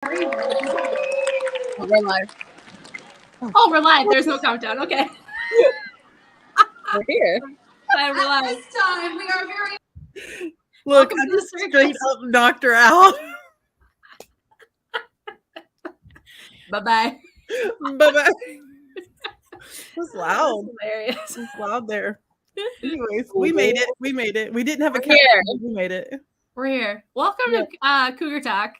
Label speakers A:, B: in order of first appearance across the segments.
A: Oh, we're live.
B: Oh, we're live. There's no countdown. Okay.
A: We're here.
B: We're live.
C: This time we are very.
B: Welcome
D: Look, I
B: to the
D: just
B: circus.
D: straight up knocked her out.
B: Bye-bye.
D: Bye-bye. It was loud.
B: Hilarious.
D: It was loud there. Anyways, we made it. We made it. We didn't have a
A: We're
D: countdown,
A: here.
D: but we made it.
B: We're here. Welcome to Cougar Talk.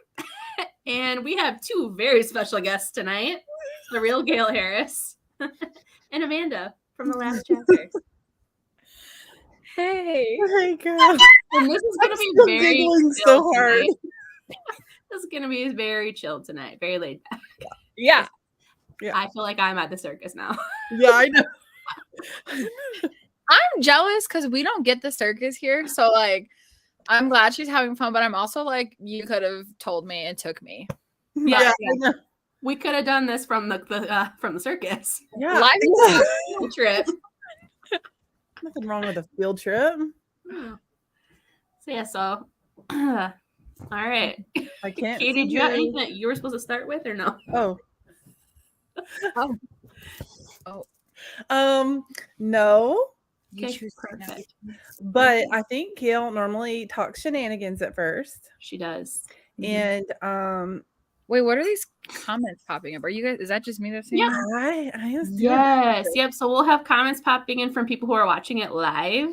B: And we have two very special guests tonight. The real Gail Haris and Amanda from the last chapter.
A: Hey.
D: Hey, girl.
B: And this is going to be
D: Still
B: very
D: giggling
B: chill
D: so hard.
B: tonight. This is going to be very chill tonight. Very laid back.
A: Yeah.
B: I feel like I'm at the circus now.
D: Yeah, I know.
A: I'm jealous because we don't get the circus here. So, like, I'm glad she's having fun, but I'm also like, you could have told me and took me.
B: Yeah.
D: I know.
B: We could have done this from the circus.
D: Yeah.
A: Life is
B: Field trip.
D: Nothing wrong with a field trip.
B: So all right.
D: I can't.
B: Katie,
D: see
B: did you have
D: you.
B: anything that you were supposed to start with or no?
D: No.
A: You
B: Okay,
A: choose right now.
B: perfect.
D: But I think Gail normally talks shenanigans at first.
B: She does.
D: And
A: Wait, what are these comments popping up? Are you guys? Is that just me that's seeing?
B: Yeah.
A: that?
D: I am still-
B: Yes. Yep. So we'll have comments popping in from people who are watching it live.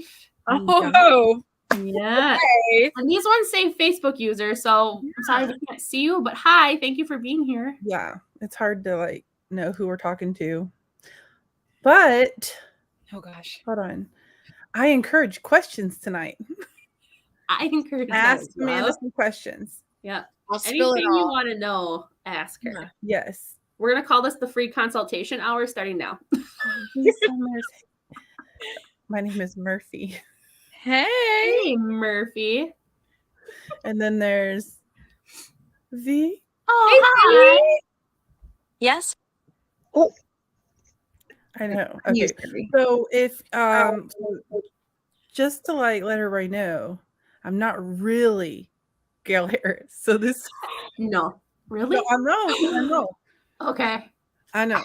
A: Oh.
B: Yeah.
A: Hey.
B: And these ones say Facebook user. So I'm sorry we can't see you, but hi, thank you for being here.
D: Yeah, it's hard to like know who we're talking to. But
A: Oh gosh.
D: hold on. I encourage questions tonight.
B: I encourage
D: Ask
B: that as well.
D: Amanda some questions.
B: Yeah.
A: I'll spill
B: Anything
A: it
B: you
A: all.
B: want to know, ask her.
A: Yeah.
D: Yes.
B: We're gonna call this the free consultation hour starting now.
D: My name is Murphy.
A: Hey.
B: Hey, Murphy.
D: And then there's V.
B: Oh, hi.
A: Yes.
D: I know. Okay.
A: Use Kirby.
D: So if just to like let everybody know, I'm not really Gail Haris. So this
B: No, really?
D: no, I know.
B: Okay.
D: I know.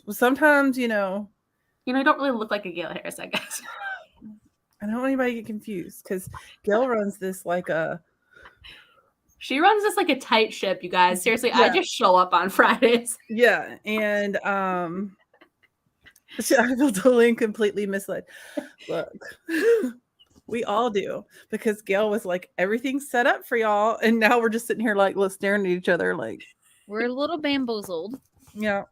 D: Well, sometimes,
B: You know, you don't really look like a Gail Haris, I guess.
D: I don't want anybody to get confused because Gail runs this like a
B: She runs this like a tight ship, you guys. Seriously, I
D: Yeah.
B: just show up on Fridays.
D: yeah, and I feel totally completely misled. Look, we all do because Gail was like everything's set up for y'all, and now we're just sitting here like staring at each other like
A: We're a little bamboozled.
D: yeah.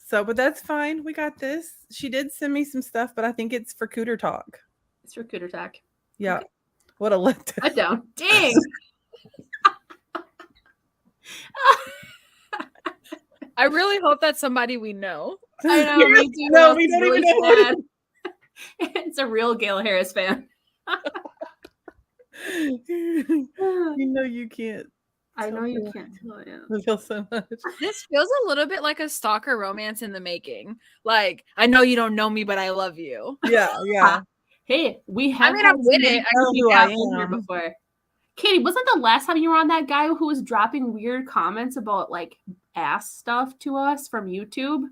D: So, but that's fine. We got this. She did send me some stuff, but I think it's for Cougar Talk.
B: It's for Cougar Talk.
D: Yeah. What a letdown.
B: Let down. Dang.
A: I really hope that's somebody we know.
B: I know. Me too.
D: No,
B: It's
D: we don't
B: really
D: even know who it
B: sad. It's a real Gail Haris fan.
D: You know you can't.
B: I know you
D: Yeah.
B: can't tell it.
D: I feel so much.
A: This feels a little bit like a stalker romance in the making. Like, I know you don't know me, but I love you.
D: Yeah, yeah.
B: Hey, we have.
A: mean, I'm
B: had
A: with
B: somebody
A: it. I
D: know
B: speak
D: who I
B: out in here
D: am.
B: before. Katie, wasn't the last time you were on that guy who was dropping weird comments about like ass stuff to us from YouTube?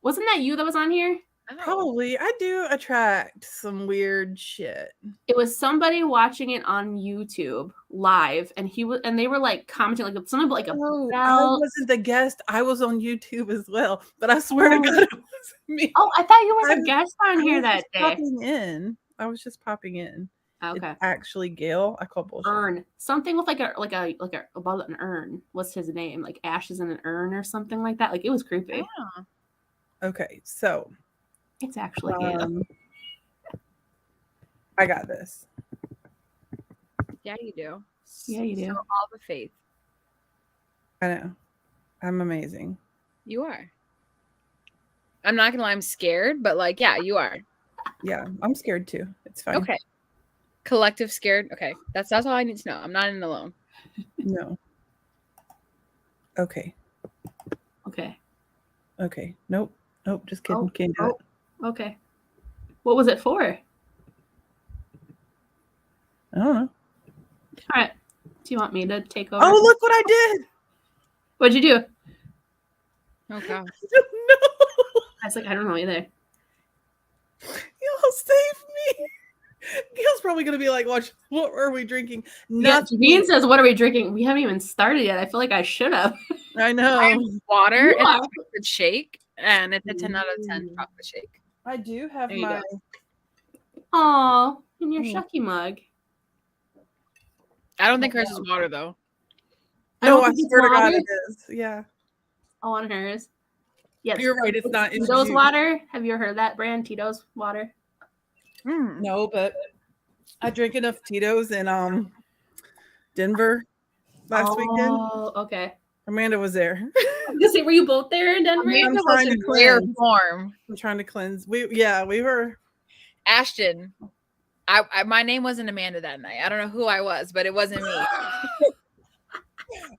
B: Wasn't that you that was on here?
D: Probably. I do attract some weird shit.
B: It was somebody watching it on YouTube live, and they were like commenting like something about like a
D: Oh, I
B: belt.
D: wasn't the guest. I was on YouTube as well. But I swear to
B: Oh.
D: God, it was me.
B: Oh, I thought you were
D: I
B: the
D: was-
B: guest on
D: I
B: here
D: was
B: that
D: just
B: day.
D: popping in. I was just popping in.
B: Okay.
D: It's actually Gail. I call bullshit.
B: Urn. Something with like a about an urn. What's his name? Like ashes in an urn or something like that. Like it was creepy.
D: Okay, so
B: It's actually Gail.
D: I got this.
A: Yeah, you do.
B: Yeah, you do.
A: So all the faith.
D: I know. I'm amazing.
A: You are. I'm not gonna lie, I'm scared, but like, yeah, you are.
D: Yeah, I'm scared too. It's fine.
A: Okay. Collective scared. Okay. That's all I need to know. I'm not in alone.
D: No. Okay.
B: Okay.
D: Okay. Nope. Just kidding.
B: Oh,
D: Can't do
B: oh.
D: it.
B: Okay. What was it for?
D: I don't know.
B: All right. Do you want me to take over?
D: Oh, look what I did.
B: What'd you do?
A: Oh gosh.
D: No.
B: I was like, I don't know either.
D: Y'all save me. Gail's probably going to be like, watch, what were we drinking?
B: Yeah,
D: Nothing.
B: Janine says, what are we drinking? We haven't even started yet. I feel like I should have.
D: I know.
A: I have water and a
B: Yeah.
A: chocolate shake, and it's a 10 out of 10 chocolate shake.
D: I do have
A: There you
D: my.
B: Oh, in your
D: Mm.
B: Shucky mug.
A: I don't think hers is water though.
D: No,
B: don't
D: I
B: think it's
D: swear to God
B: water.
D: it is. Yeah.
B: Oh, on hers. Yes.
D: You're right. It's not. It's
B: Tito's
D: juice.
B: water. Have you heard that brand? Tito's water.
D: No, but I drank enough Tito's in Denver last weekend.
B: Oh, okay.
D: Amanda was there.
B: I was gonna say, were you both there in Denver?
A: Amanda was
D: trying
A: in
D: to
A: rare
D: cleanse.
A: form.
D: I'm trying to cleanse. We were.
A: Ashton. I my name wasn't Amanda that night. I don't know who I was, but it wasn't me.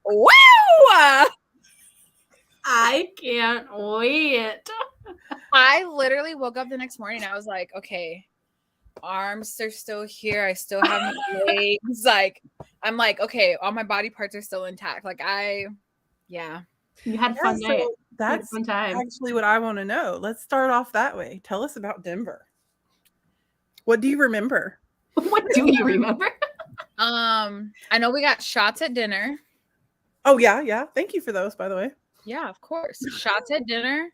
A: Wow!
B: I can't wait.
A: I literally woke up the next morning. I was like, okay, arms are still here. I still have my legs. Like, I'm like, okay, all my body parts are still intact. Like, yeah.
B: You had a fun night.
D: So that's
B: fun time.
D: actually what I want to know. Let's start off that way. Tell us about Denver. What do you remember?
B: What do you remember?
A: I know we got shots at dinner.
D: Oh yeah. Thank you for those, by the way.
A: Yeah, of course. Shots at dinner.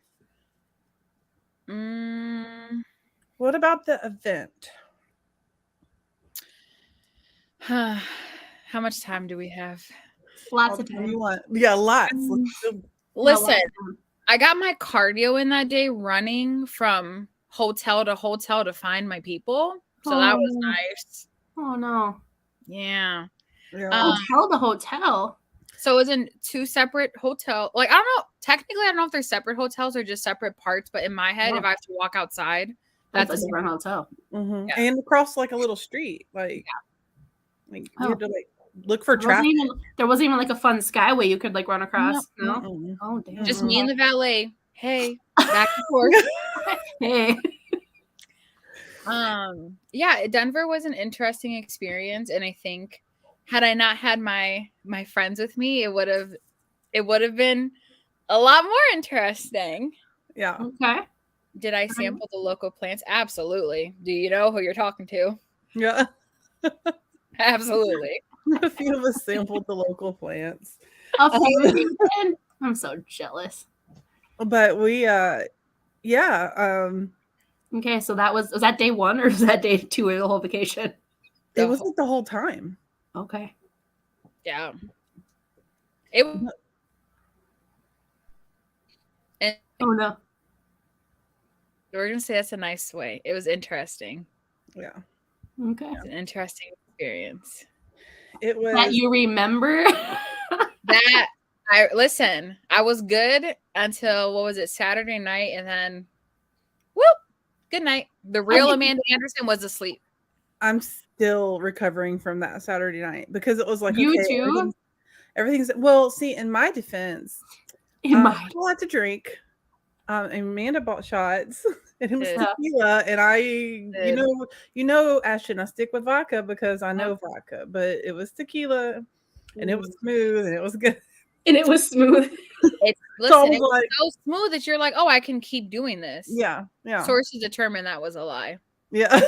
D: What about the event?
A: How much time do we have?
B: Lots of
D: What do
B: time.
D: you want? Yeah, lots.
A: Listen, I got my cardio in that day running from hotel to hotel to find my people. So that was nice.
B: Oh no.
A: Yeah.
B: Hotel to hotel.
A: So it was in two separate hotels. Like, I don't know. Technically, I don't know if they're separate hotels or just separate parts. But in my head, if I have to walk outside,
B: That's a different hotel.
D: Mm-hmm.
A: Yeah.
D: And across like a little street. Like, you had to like look for traffic.
B: There wasn't even like a fun skyway you could like run across. No.
D: Mm-mm.
B: Oh damn.
A: just me and the valet. Hey, back and forth.
B: Hey.
A: Yeah, Denver was an interesting experience, and I think had I not had my friends with me, it would have been a lot more interesting.
D: Yeah.
B: Okay.
A: Did I sample the local plants? Absolutely. Do you know who you're talking to?
D: Yeah.
A: Absolutely.
D: A few of us sampled the local plants.
B: A few of you did? I'm so jealous.
D: But we
B: Okay, so was that day 1 or was that day 2 of the whole vacation?
D: it was like the whole time.
B: Okay.
A: Yeah.
B: Oh no.
A: We're gonna say that's a nice way. It was interesting.
D: Yeah.
B: Okay.
A: It's an interesting experience.
D: It was
B: That you remember?
A: That I was good until what was it, Saturday night, and then whoop, good night. The real Amanda Anderson was asleep.
D: I'm still recovering from that Saturday night because it was like
B: You
D: okay,
B: too?
D: everything's well, see, in my defense, I had to drink. Amanda bought shots and it was tequila, and you know, Ashton, I stick with vodka because I know vodka, but it was tequila and it was smooth and it was good.
B: And it was smooth.
A: It was so smooth that you're like, oh, I can keep doing this.
D: Yeah.
A: Sources determined that was a lie.
D: Yeah.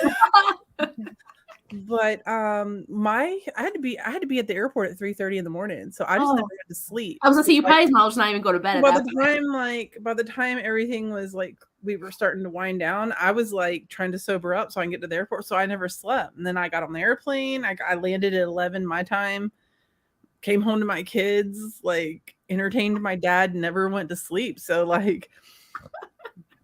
D: But I had to be at the airport at 3:30 in the morning, so I just never had to sleep.
B: I was gonna say you probably as well just not even go to bed.
D: By the time everything was like we were starting to wind down, I was like trying to sober up so I can get to the airport. So I never slept, and then I got on the airplane. I landed at 11 my time. Came home to my kids, like entertained my dad, never went to sleep. So like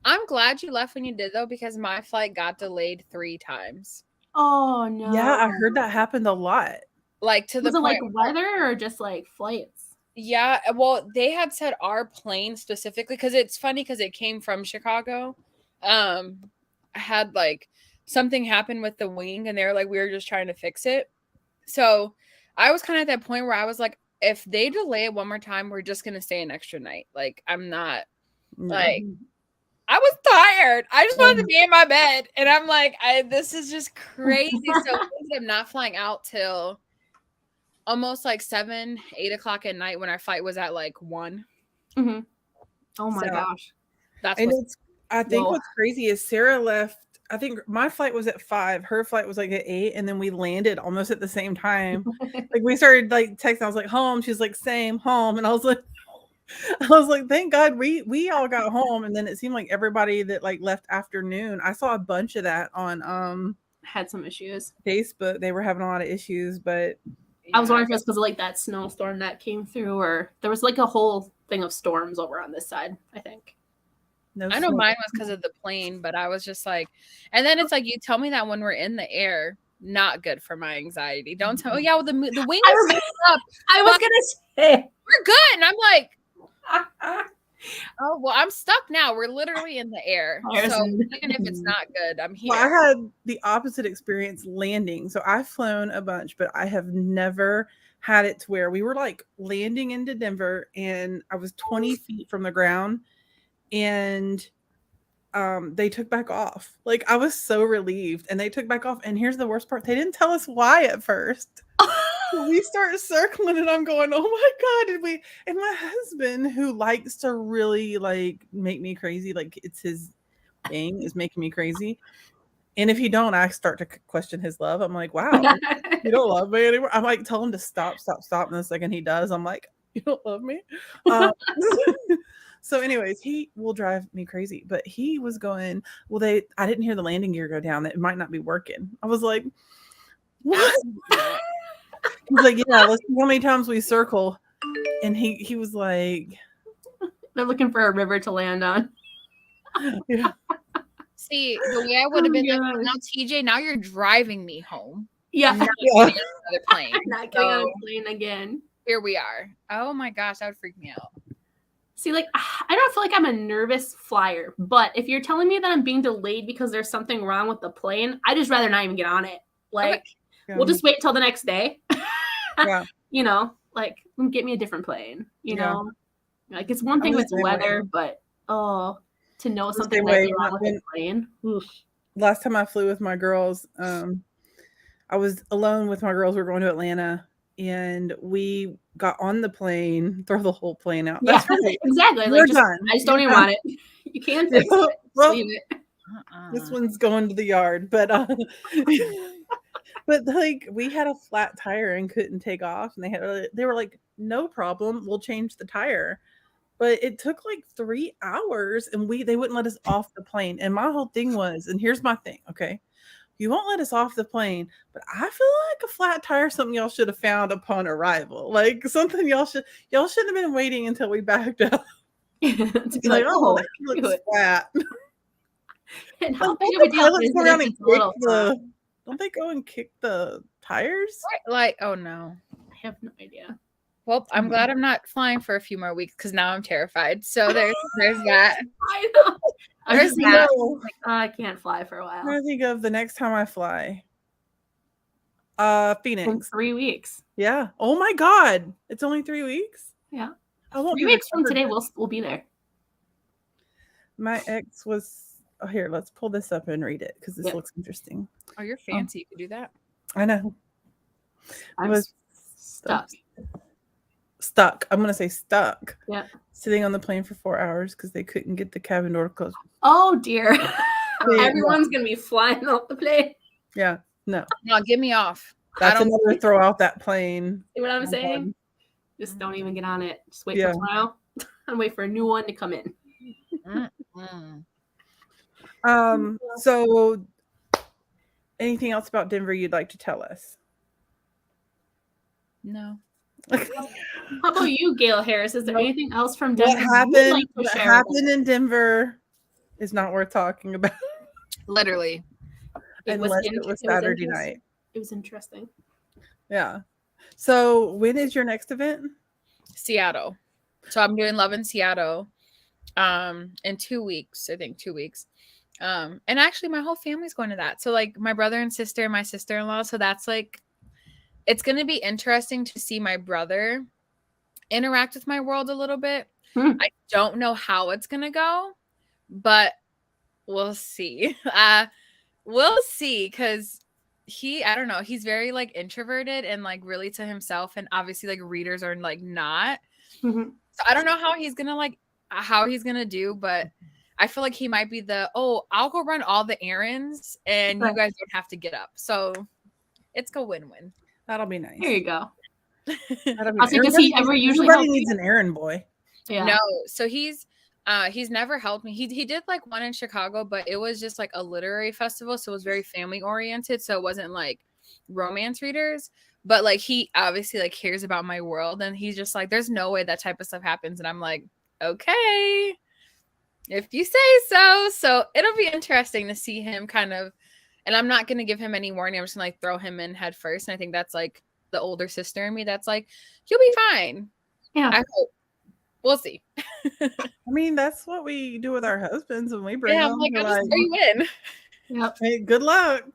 A: I'm glad you left when you did though, because my flight got delayed 3 times.
B: Oh no.
D: Yeah, I heard that happened a lot.
A: Like to the point,
B: like weather or just like flights?
A: Yeah, well, they had said our plane specifically, because it's funny because it came from Chicago. Had like something happen with the wing, and they were like, we were just trying to fix it. So I was kind of at that point where I was like, if they delay it one more time, we're just gonna stay an extra night. Like, I'm not like, I was tired. I just wanted to be in my bed, and I'm like, this is just crazy. So we ended up not flying out till almost like 7, 8 o'clock at night when our flight was at like 1.
B: Mm-hmm. Oh my
A: So,
B: gosh.
A: That's
D: And
A: what.
D: I think
B: Whoa.
D: what's crazy is Sarah left. I think my flight was at 5. Her flight was like at 8, and then we landed almost at the same time. Like we started like texting. I was like, home. She's like, same, home. And I was like, thank God we all got home. And then it seemed like everybody that like left afternoon. I saw a bunch of that on
B: Had some issues.
D: Facebook. They were having a lot of issues, but
B: I was wondering if it was because of like that snowstorm that came through, or there was like a whole thing of storms over on this side, I think.
D: no
A: I know
D: snow.
A: mine was because of the plane, but I was just like, and then it's like you tell me that when we're in the air, not good for my anxiety. Don't tell. Oh yeah, well, the wing is messed up.
B: I was gonna say
A: We're good, and I'm like, oh well, I'm stuck now. We're literally in the air, so even if it's not good, I'm here.
D: Well, I had the opposite experience landing. So I've flown a bunch, but I have never had it to where we were like landing into Denver and I was 20 feet from the ground and they took back off. Like I was so relieved and they took back off. And here's the worst part. They didn't tell us why at first. We start circling and I'm going, oh my God. And my husband, who likes to really like make me crazy, like it's his thing, is making me crazy. And if he don't, I start to question his love. I'm like, wow, you don't love me anymore. I might tell him to stop. And the second he does, I'm like, you don't love me. So anyways, he will drive me crazy, but he was going, well, I didn't hear the landing gear go down. That it might not be working. I was like, what? He's like, yeah, let's see how many times we circle. And he was like,
B: they're looking for a river to land on.
D: Yeah.
A: See, the way I would have been like, now TJ, now you're driving me home.
B: Yeah.
A: I'm not getting on another plane.
B: Not getting on a plane again.
A: Here we are. Oh my gosh, that would freak me out.
B: See, like, I don't feel like I'm a nervous flyer, but if you're telling me that I'm being delayed because there's something wrong with the plane, I'd just rather not even get on it. Like, we'll just wait till the next day.
D: Yeah.
B: You know, like, get me a different plane, you know? Like, it's one thing with weather, but, to know something might be wrong with the plane. Oof.
D: Last time I flew with my girls, I was alone with my girls. We were going to Atlanta. And we got on the plane, throw the whole plane out. That's right.
B: Exactly.
D: We're
B: like,
D: done.
B: I just don't even want it. You can fix it.
D: Well,
B: leave it.
D: This one's going to the yard. But but like we had a flat tire and couldn't take off. And they were like, no problem. We'll change the tire. But it took like 3 hours and they wouldn't let us off the plane. And my whole thing was, and here's my thing, okay? You won't let us off the plane, but I feel like a flat tire is something y'all should have found upon arrival. Like something y'all shouldn't have been waiting until we backed up.
B: To be like, oh,
D: that looks flat.
B: And how
D: Like,
B: big
D: don't
B: of a
D: the
B: deal
D: pilots
B: is
D: go
B: it
D: around
B: if
D: and
B: it's a little
D: don't they go and kick the tires?
A: Like, oh no.
B: I have no idea.
A: Well, I'm glad I'm not flying for a few more weeks because now I'm terrified. So there's that.
B: I know.
A: There's that.
B: Like, I can't fly for a while.
D: I think of the next time I fly. Phoenix.
B: In 3 weeks.
D: Yeah. Oh my God. It's only 3 weeks.
B: Yeah.
D: I won't
B: 3 weeks from today, we'll be there.
D: My ex was here. Let's pull this up and read it because this looks interesting.
A: Oh, you're fancy. You could do that.
D: I know.
B: I
D: was
B: stuck.
D: Stuck. I'm gonna say stuck.
B: Yeah.
D: Sitting on the plane for 4 hours because they couldn't get the cabin door closed.
B: Oh dear. Everyone's gonna be flying off the plane.
D: Yeah. No.
A: No, get me off.
D: That's another throw out that plane.
B: See what I'm saying? Just don't even get on it. Just wait for tomorrow and wait for a new one to come in.
D: So anything else about Denver you'd like to tell us?
A: No.
B: How about you, Gail Haris? Is there anything else from Denver?
D: What happened in Denver is not worth talking about.
A: Literally.
D: Unless it was Saturday night.
B: It was interesting.
D: Yeah. So when is your next event?
A: Seattle. So I'm doing Love in Seattle in 2 weeks. I think 2 weeks. And actually my whole family's going to that. So like my brother and sister and my sister-in-law. So that's like, it's going to be interesting to see my brother interact with my world a little bit. I don't know how it's going to go, but we'll see. We'll see, because I don't know, he's very like introverted and like really to himself, and obviously like readers are like not.
B: Mhm.
A: So I don't know how he's gonna do, but I feel like he might be I'll go run all the errands and you
B: Right.
A: guys don't have to get up. So it's go win-win.
D: That'll be nice.
B: There you go.
D: That'll be
B: Also, does he ever usually
D: everybody
B: help
D: needs an errand boy.
B: Yeah.
A: No, so he's never helped me. He did like one in Chicago, but it was just like a literary festival, so it was very family oriented, so it wasn't like romance readers. But like he obviously like cares about my world, and he's just like, there's no way that type of stuff happens. And I'm like, okay, if you say so. So it'll be interesting to see him kind of, and I'm not gonna give him any warning. I'm just gonna like throw him in head first. And I think that's like the older sister in me that's like, you'll be fine.
B: Yeah.
A: I hope. We'll see.
D: I mean, that's what we do with our husbands when we bring
A: Yeah,
D: them.
A: I'm like,
D: We're
A: I'll just throw you in.
B: Yep.
D: hey, good luck.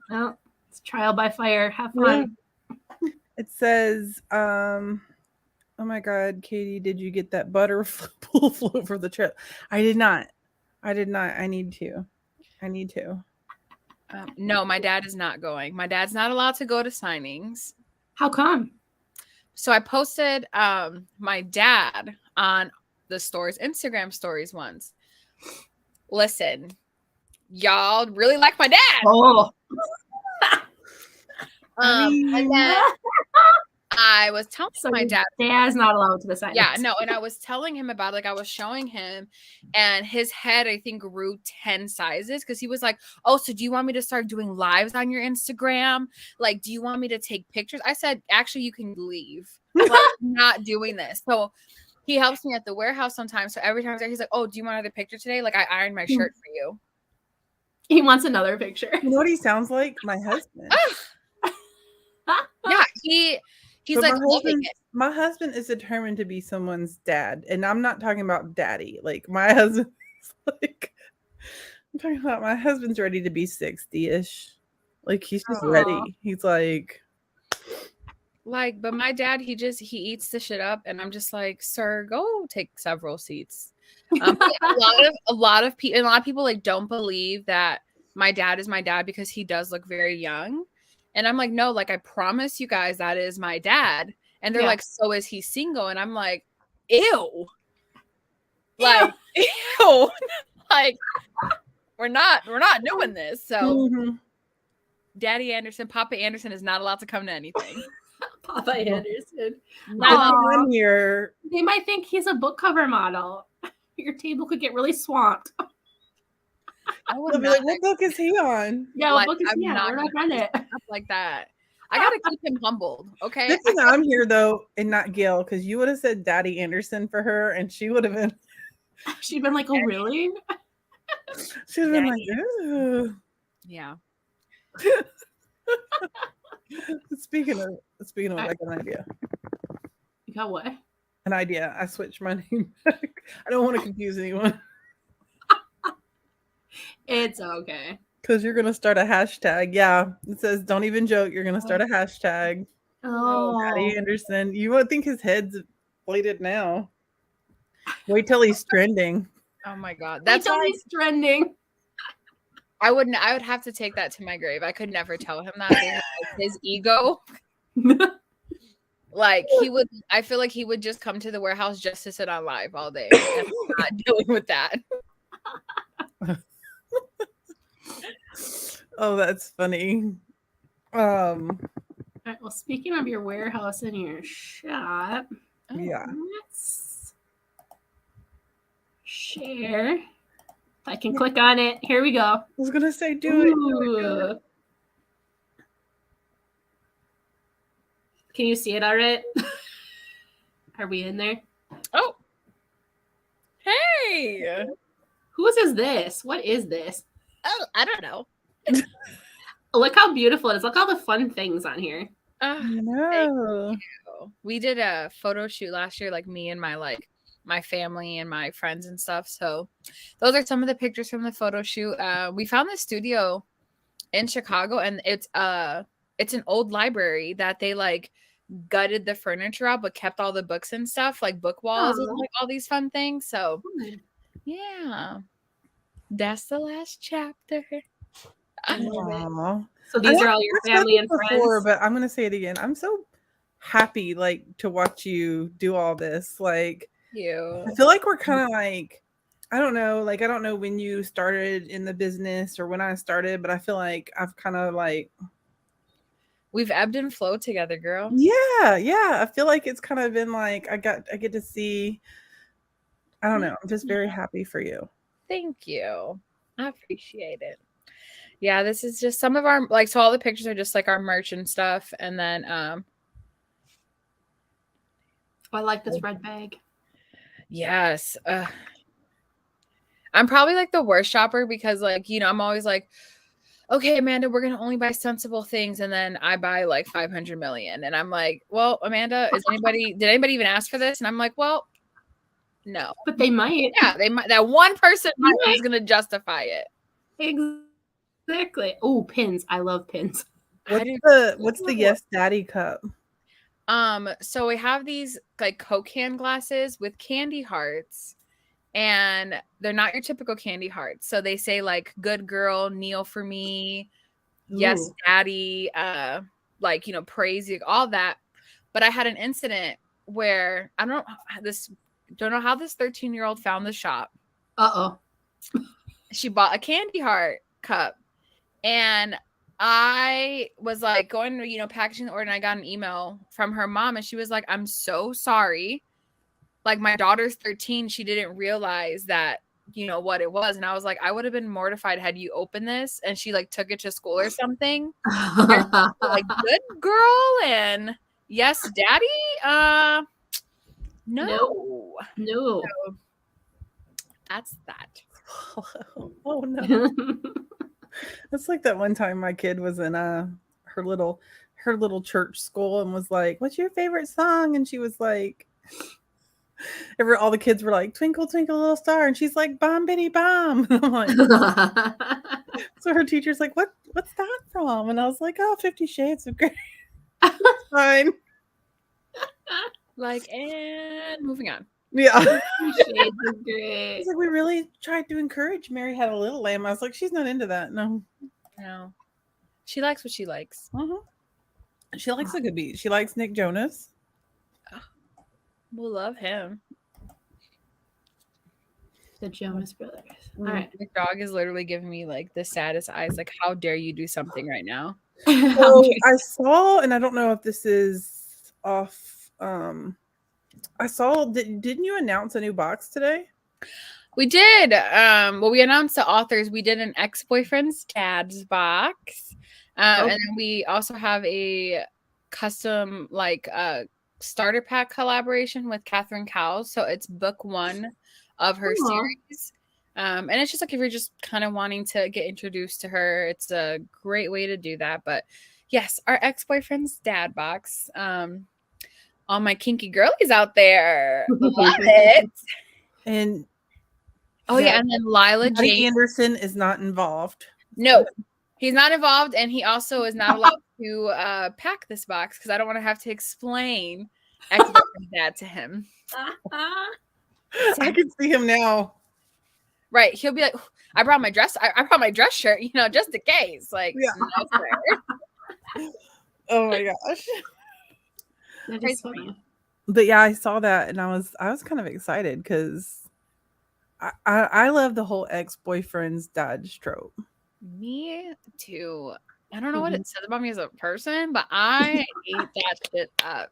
B: Well, it's trial by fire. Have fun.
D: It says, oh my God, Katie, did you get that butter pool float for the trip? I did not. I need to.
A: No, my dad is not going. My dad's not allowed to go to signings.
B: How come?
A: So I posted my dad on the store's Instagram stories once. Listen, y'all really like my dad.
B: Oh.
A: And then I was telling my dad.
B: Dad's not allowed to the signings.
A: Yeah, no, and I was telling him about it. Like I was showing him, and his head, I think, grew 10 sizes because he was like, oh, so do you want me to start doing lives on your Instagram? Like, do you want me to take pictures? I said, actually, you can leave. Like, I'm not doing this. So he helps me at the warehouse sometimes. So every time I'm there, he's like, oh, do you want another picture today? Like, I ironed my shirt for you.
B: He wants another picture.
D: You know what he sounds like? My husband.
A: Yeah, he's like loving it.
D: My husband is determined to be someone's dad, and I'm not talking about daddy. Like my husband is like, I'm talking about my husband's ready to be 60-ish. Like he's just ready. He's like,
A: but my dad, he eats the shit up, and I'm just like, sir, go take several seats. A lot of people like don't believe that my dad is my dad because he does look very young. And I'm like, no, like I promise you guys that is my dad. And they're like, so is he single? And I'm like, ew. Like, ew. Like, we're not doing this. So Daddy Anderson, Papa Anderson is not allowed to come to anything.
B: Papa Anderson.
D: I'm here.
B: They might think he's a book cover model. Your table could get really swamped.
A: I would
D: They'll be like, what book is he on?
B: Yeah,
A: like,
B: what book is he on? We're not on it.
A: Like that. I gotta keep him humbled. Okay.
D: Good thing I'm here though, and not Gail, because you would have said Daddy Anderson for her, and she would have been.
B: She'd been like, oh, really?
D: She'd been like, ooh.
A: Yeah.
D: Speaking of, I got an idea.
B: You got what?
D: An idea. I switched my name back. I don't want to confuse anyone.
B: It's okay.
D: Because you're going to start a hashtag. Yeah. It says, don't even joke. You're going to start a hashtag.
B: Oh.
D: Daddy Anderson. You won't think his head's bladed now. Wait till he's trending.
A: Oh my God.
B: That's why he's trending.
A: I would have to take that to my grave. I could never tell him that. His ego. Like I feel like he would just come to the warehouse just to sit on live all day. And I'm not dealing with that.
D: Oh, that's funny.
B: All right, well, speaking of your warehouse and your shop,
D: yeah,
B: let's share. If I can click on it, here we go. I
D: was gonna say, do it.
B: Can you see it already? Are we in there?
A: Oh, hey,
B: whose is this? What is this?
A: Oh, I don't know.
B: Look how beautiful it is. Look all the fun things on here.
D: No.
A: We did a photo shoot last year, like me and my family and my friends and stuff. So those are some of the pictures from the photo shoot. We found this studio in Chicago, and it's an old library that they like gutted the furniture out but kept all the books and stuff, like book walls and like all these fun things. So yeah, that's the last chapter.
D: Aww.
B: So these are all your family and
D: before,
B: friends.
D: but I'm gonna say it again. I'm so happy, like, to watch you do all this. Like, I feel like we're kind of like, I don't know when you started in the business or when I started, but I feel like I've kind of like,
A: we've ebbed and flowed together, girl.
D: Yeah. I feel like it's kind of been like I get to see. I don't know. I'm just very happy for you.
A: Thank you. I appreciate it. Yeah, this is just some of our, like, so all the pictures are just like our merch and stuff, and then
B: I like this red bag.
A: Yes. I'm probably like the worst shopper because, like, you know, I'm always like, okay, Amanda, we're gonna only buy sensible things, and then I buy like 500 million, and I'm like, well, Amanda, did anybody even ask for this? And I'm like, well, no,
B: but they might.
A: Yeah, they might. That one person is gonna justify it.
B: Exactly. Oh, pins! I love pins.
D: What's the Yes Daddy cup?
A: So we have these like Coke can glasses with candy hearts. And they're not your typical candy hearts. So they say like good girl, kneel for me, yes, daddy, like, you know, praise you, all that. But I had an incident where I don't know how this 13-year-old found the shop. She bought a candy heart cup. And I was like going to, you know, packaging the order, and I got an email from her mom, and she was like, I'm so sorry. Like, my daughter's 13. She didn't realize that, you know, what it was. And I was like, I would have been mortified had you opened this and she like took it to school or something. Like, good girl and yes, daddy. No. So, that's that.
D: Oh no. That's like that one time my kid was in her little church school and was like, what's your favorite song? And she was like, all the kids were like, twinkle, twinkle, little star. And she's like, bomb, bitty, bomb. And I'm like, so her teacher's like, what's that from? And I was like, oh, 50 Shades of Grey. It's fine.
A: Like, and moving on.
D: Yeah.
B: Shades of Grey.
D: It's like, we really tried to encourage Mary Had a Little Lamb. I was like, she's not into that. No.
A: She likes what she likes.
D: She likes a good beat. She likes Nick Jonas.
A: We'll love him.
B: The Jonas Brothers. All right.
A: The dog is literally giving me like the saddest eyes. Like, how dare you do something right now?
D: So I saw, and I don't know if this is off. I saw. Didn't you announce a new box today?
A: We did. Well, we announced the authors. We did an ex-boyfriend's dad's box, and then we also have a custom like starter pack collaboration with Catherine Cowles. So it's book 1 of her series. And it's just like, if you're just kind of wanting to get introduced to her, it's a great way to do that. But yes, our ex-boyfriend's dad box. All my kinky girlies out there love it.
D: And
A: and then Lila
D: Jane Anderson is not involved.
A: No, he's not involved, and he also is not allowed to pack this box because I don't want to have to explain ex-boyfriend's dad to him.
D: I can see him now.
A: Right, he'll be like, "I brought my dress. I brought my dress shirt, you know, just in case." Like, no, sir.
D: Oh my gosh.
B: That is funny.
D: But yeah, I saw that and I was kind of excited because I love the whole ex-boyfriend's dad trope.
A: Me too. I don't know what it says about me as a person, but I eat that shit up.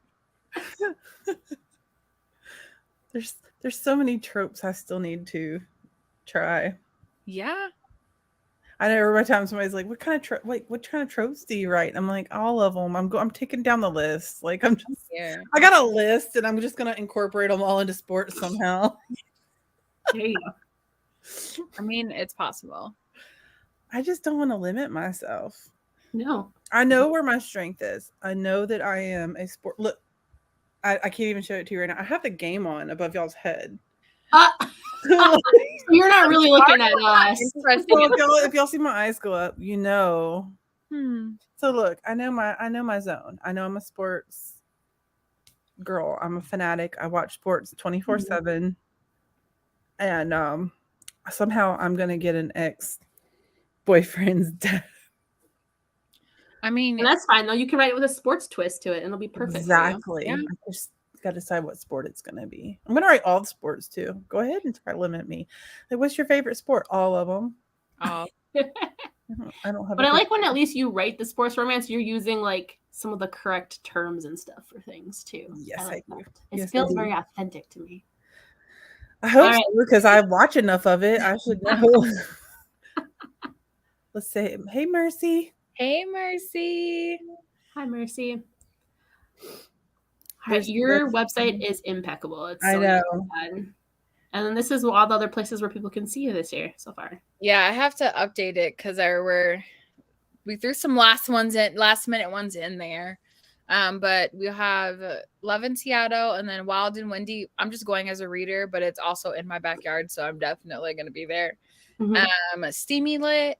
D: There's so many tropes I still need to try.
A: Yeah.
D: I know every time somebody's like, what kind of tropes do you write? I'm like, all of them. I'm taking down the list. Like, I got a list and I'm just going to incorporate them all into sports somehow.
B: There you go.
A: I mean, it's possible.
D: I just don't want to limit myself.
B: No.
D: I know where my strength is. I know that I am a sport. Look, I can't even show it to you right now. I have the game on above y'all's head.
B: You're not really looking at us.
D: If y'all see my eyes go up, you know. So look, I know my zone. I know I'm a sports girl. I'm a fanatic. I watch sports 24/7. And somehow I'm gonna get an ex-boyfriend's dad.
A: I mean,
B: And that's fine though. You can write it with a sports twist to it, and it'll be perfect.
D: Exactly.
B: For you.
D: I just got to decide what sport it's going to be. I'm going to write all the sports too. Go ahead and try to limit me. Like, what's your favorite sport? All of them.
A: oh,
D: I don't have.
B: But I like when at least you write the sports romance, you're using like some of the correct terms and stuff for things too.
D: Yes,
B: I like
D: I do.
B: that. It
D: Yes, I
B: feels
D: do.
B: very authentic to me.
D: I hope
B: All
D: so, because I watch enough of it. I should know. Let's say, hey, Mercy.
A: hey, Mercy.
B: Hi, Mercy. Your website is impeccable. It's
D: I
B: so
D: know.
B: good. And then this is all the other places where people can see you this year so far.
A: Yeah, I have to update it because we threw some last minute ones in there. But we have Love in Seattle and then Wild and Windy. I'm just going as a reader, but it's also in my backyard, so I'm definitely going to be there. Steamy Lit,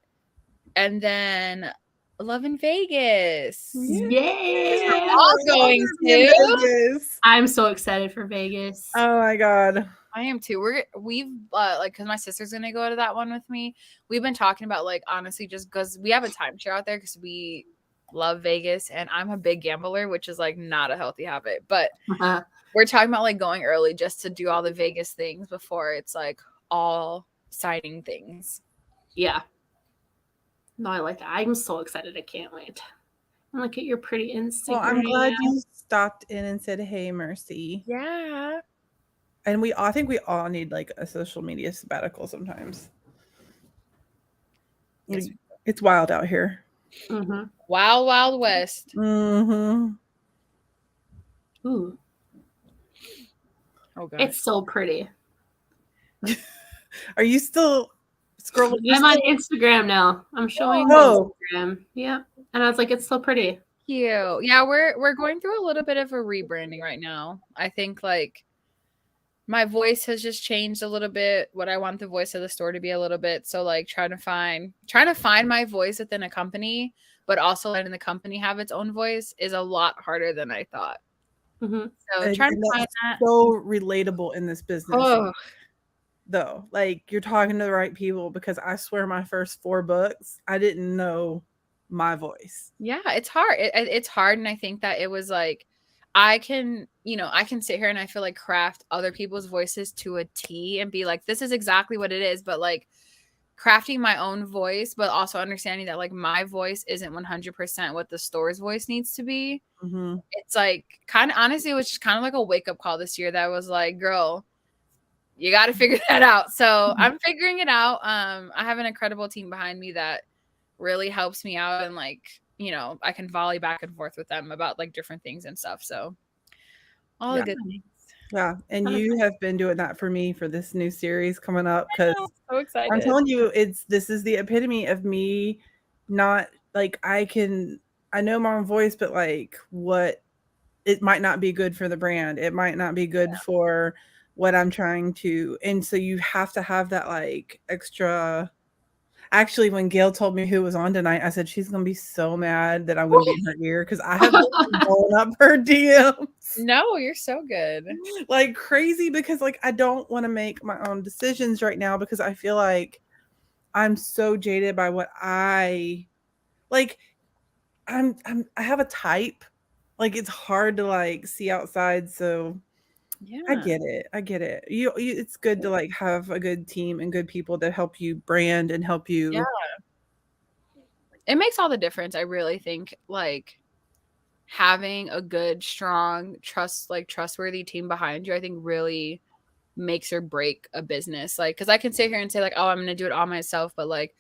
A: and then Love in Vegas.
B: Yay!
A: We're all going to.
D: Vegas.
B: I'm so excited for Vegas.
D: Oh my god.
A: I am too. We've like, because my sister's gonna go to that one with me. We've been talking about, like, honestly, just because we have a timeshare out there because we love Vegas, and I'm a big gambler, which is like not a healthy habit. But we're talking about like going early just to do all the Vegas things before it's like all exciting things.
B: Yeah. No, I like that. I'm so excited. I can't wait. Look at your pretty Instagram.
D: Well, I'm glad you stopped in and said, hey, Mercy.
A: Yeah.
D: And I think we all need like a social media sabbatical sometimes. It's wild out here.
B: Mm-hmm.
A: Wild, Wild West.
D: Mm-hmm.
B: Ooh.
A: Oh god.
B: It's so pretty.
D: Are you still scrolling?
B: I'm on Instagram now. I'm showing Instagram. Yeah. And I was like, it's so pretty.
A: Cute. Yeah, we're going through a little bit of a rebranding right now. I think like my voice has just changed a little bit, what I want the voice of the store to be a little bit. So like trying to find my voice within a company, but also letting the company have its own voice is a lot harder than I thought.
B: Mm-hmm.
A: So trying to find that.
D: So relatable in this business.
A: Oh.
D: Though, like, you're talking to the right people, because I swear my first 4 books, I didn't know my voice.
A: Yeah, it's hard. It's hard, and I think that it was like I can sit here and I feel like craft other people's voices to a T and be like, this is exactly what it is, but like crafting my own voice, but also understanding that like my voice isn't 100% what the store's voice needs to be.
D: Mm-hmm.
A: It's like kind of, honestly, it was just kind of like a wake-up call this year that was like, girl, you got to figure that out. So I'm figuring it out. I have an incredible team behind me that really helps me out, and like, I can volley back and forth with them about like different things and stuff. So all the good things.
D: Yeah. And you have been doing that for me for this new series coming up, because
A: so excited.
D: I'm telling you, this is the epitome of me not like, I know my own voice, but like it might not be good for the brand. It might not be good for what I'm trying to. And so you have to have that like extra. Actually, when Gail told me who was on tonight, I said she's gonna be so mad that I'm gonna be in her ear, because I have been blowing up her DMs.
A: No, you're so good.
D: Like crazy, because like I don't want to make my own decisions right now, because I feel like I'm so jaded by what I like. I have a type. Like, it's hard to like see outside, so
A: yeah,
D: I get it. You it's good to like have a good team and good people that help you brand and help you.
A: Yeah. It makes all the difference. I really think like having a good, strong, trustworthy team behind you, I think really makes or break a business. Like, because I can sit here and say like, oh, I'm gonna do it all myself, but like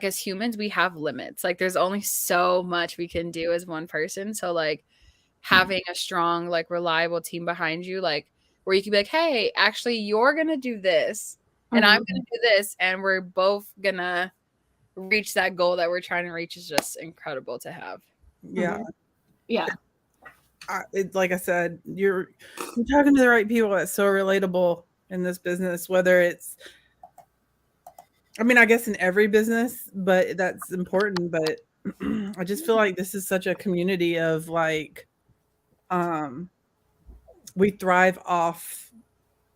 A: as humans, we have limits. Like, there's only so much we can do as one person. So like having a strong, like reliable team behind you, like where you can be like, hey, actually you're gonna do this and I'm gonna do this, and we're both gonna reach that goal that we're trying to reach, is just incredible to have.
D: Yeah.
B: Yeah.
D: It's like I said, you're talking to the right people. That's so relatable in this business, whether it's, I mean, I guess in every business, but that's important. But I just feel like this is such a community of like, we thrive off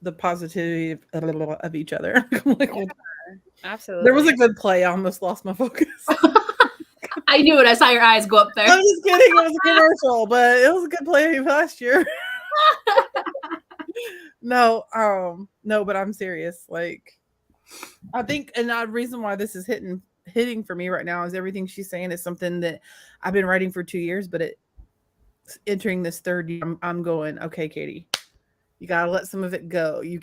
D: the positivity of each other. Like,
A: absolutely.
D: There was a good play. I almost lost my focus.
B: I knew it. I saw your eyes go up there.
D: I'm just kidding. It was a commercial, but it was a good play last year. No, but I'm serious. Like, I think, and the reason why this is hitting for me right now is everything she's saying is something that I've been writing for 2 years, but entering this third year, I'm going, okay, Katie, you gotta let some of it go. You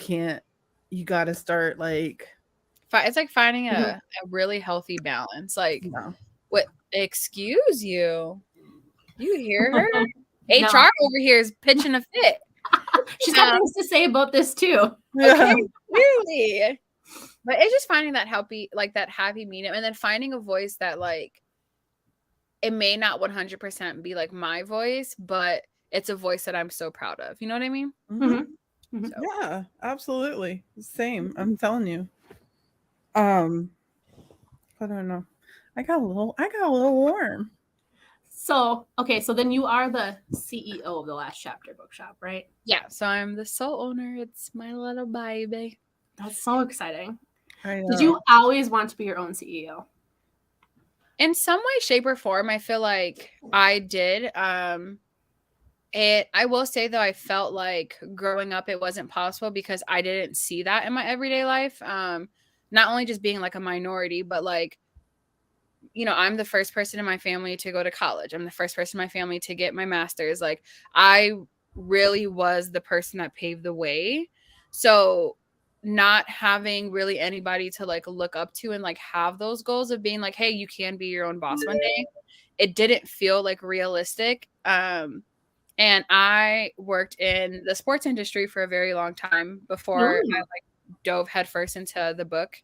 D: gotta start like.
A: It's like finding a really healthy balance. Like, what? Excuse you? You hear her?
B: No.
A: HR over here is pitching a fit.
B: She's got things to say about this too.
A: Okay, really. But it's just finding that happy medium, and then finding a voice that like it may not 100% be like my voice, but it's a voice that I'm so proud of. You know what I mean?
B: Mm-hmm. Mm-hmm.
A: So.
D: Yeah, absolutely. Same. I'm telling you. I don't know. I got a little warm.
B: So, okay, so then you are the CEO of the Last Chapter Bookshop, right?
A: Yeah, so I'm the sole owner. It's my little baby.
B: That's so exciting.
D: I know.
B: Did you always want to be your own CEO?
A: In some way, shape, or form, I feel like I did. I will say though, I felt like growing up it wasn't possible because I didn't see that in my everyday life. Not only just being like a minority, but like, you know, I'm the first person in my family to go to college. I'm the first person in my family to get my master's. Like, I really was the person that paved the way. So not having really anybody to like look up to and like have those goals of being like, hey, you can be your own boss one day. It didn't feel like realistic. And I worked in the sports industry for a very long time before I like dove headfirst into the book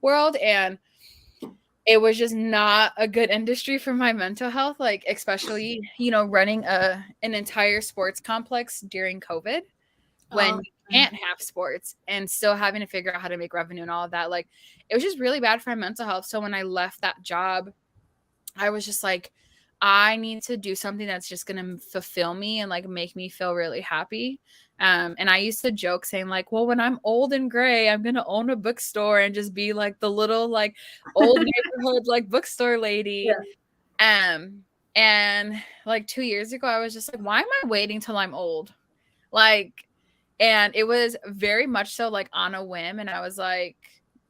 A: world. And it was just not a good industry for my mental health, like especially, you know, running an entire sports complex during COVID when you can't have sports and still having to figure out how to make revenue and all of that. Like, it was just really bad for my mental health. So when I left that job, I was just like, I need to do something that's just going to fulfill me and like make me feel really happy. And I used to joke saying like, well, when I'm old and gray, I'm going to own a bookstore and just be like the little like old neighborhood like bookstore lady. Yeah. And like 2 years ago, I was just like, why am I waiting till I'm old? Like, and it was very much so like on a whim. And I was like,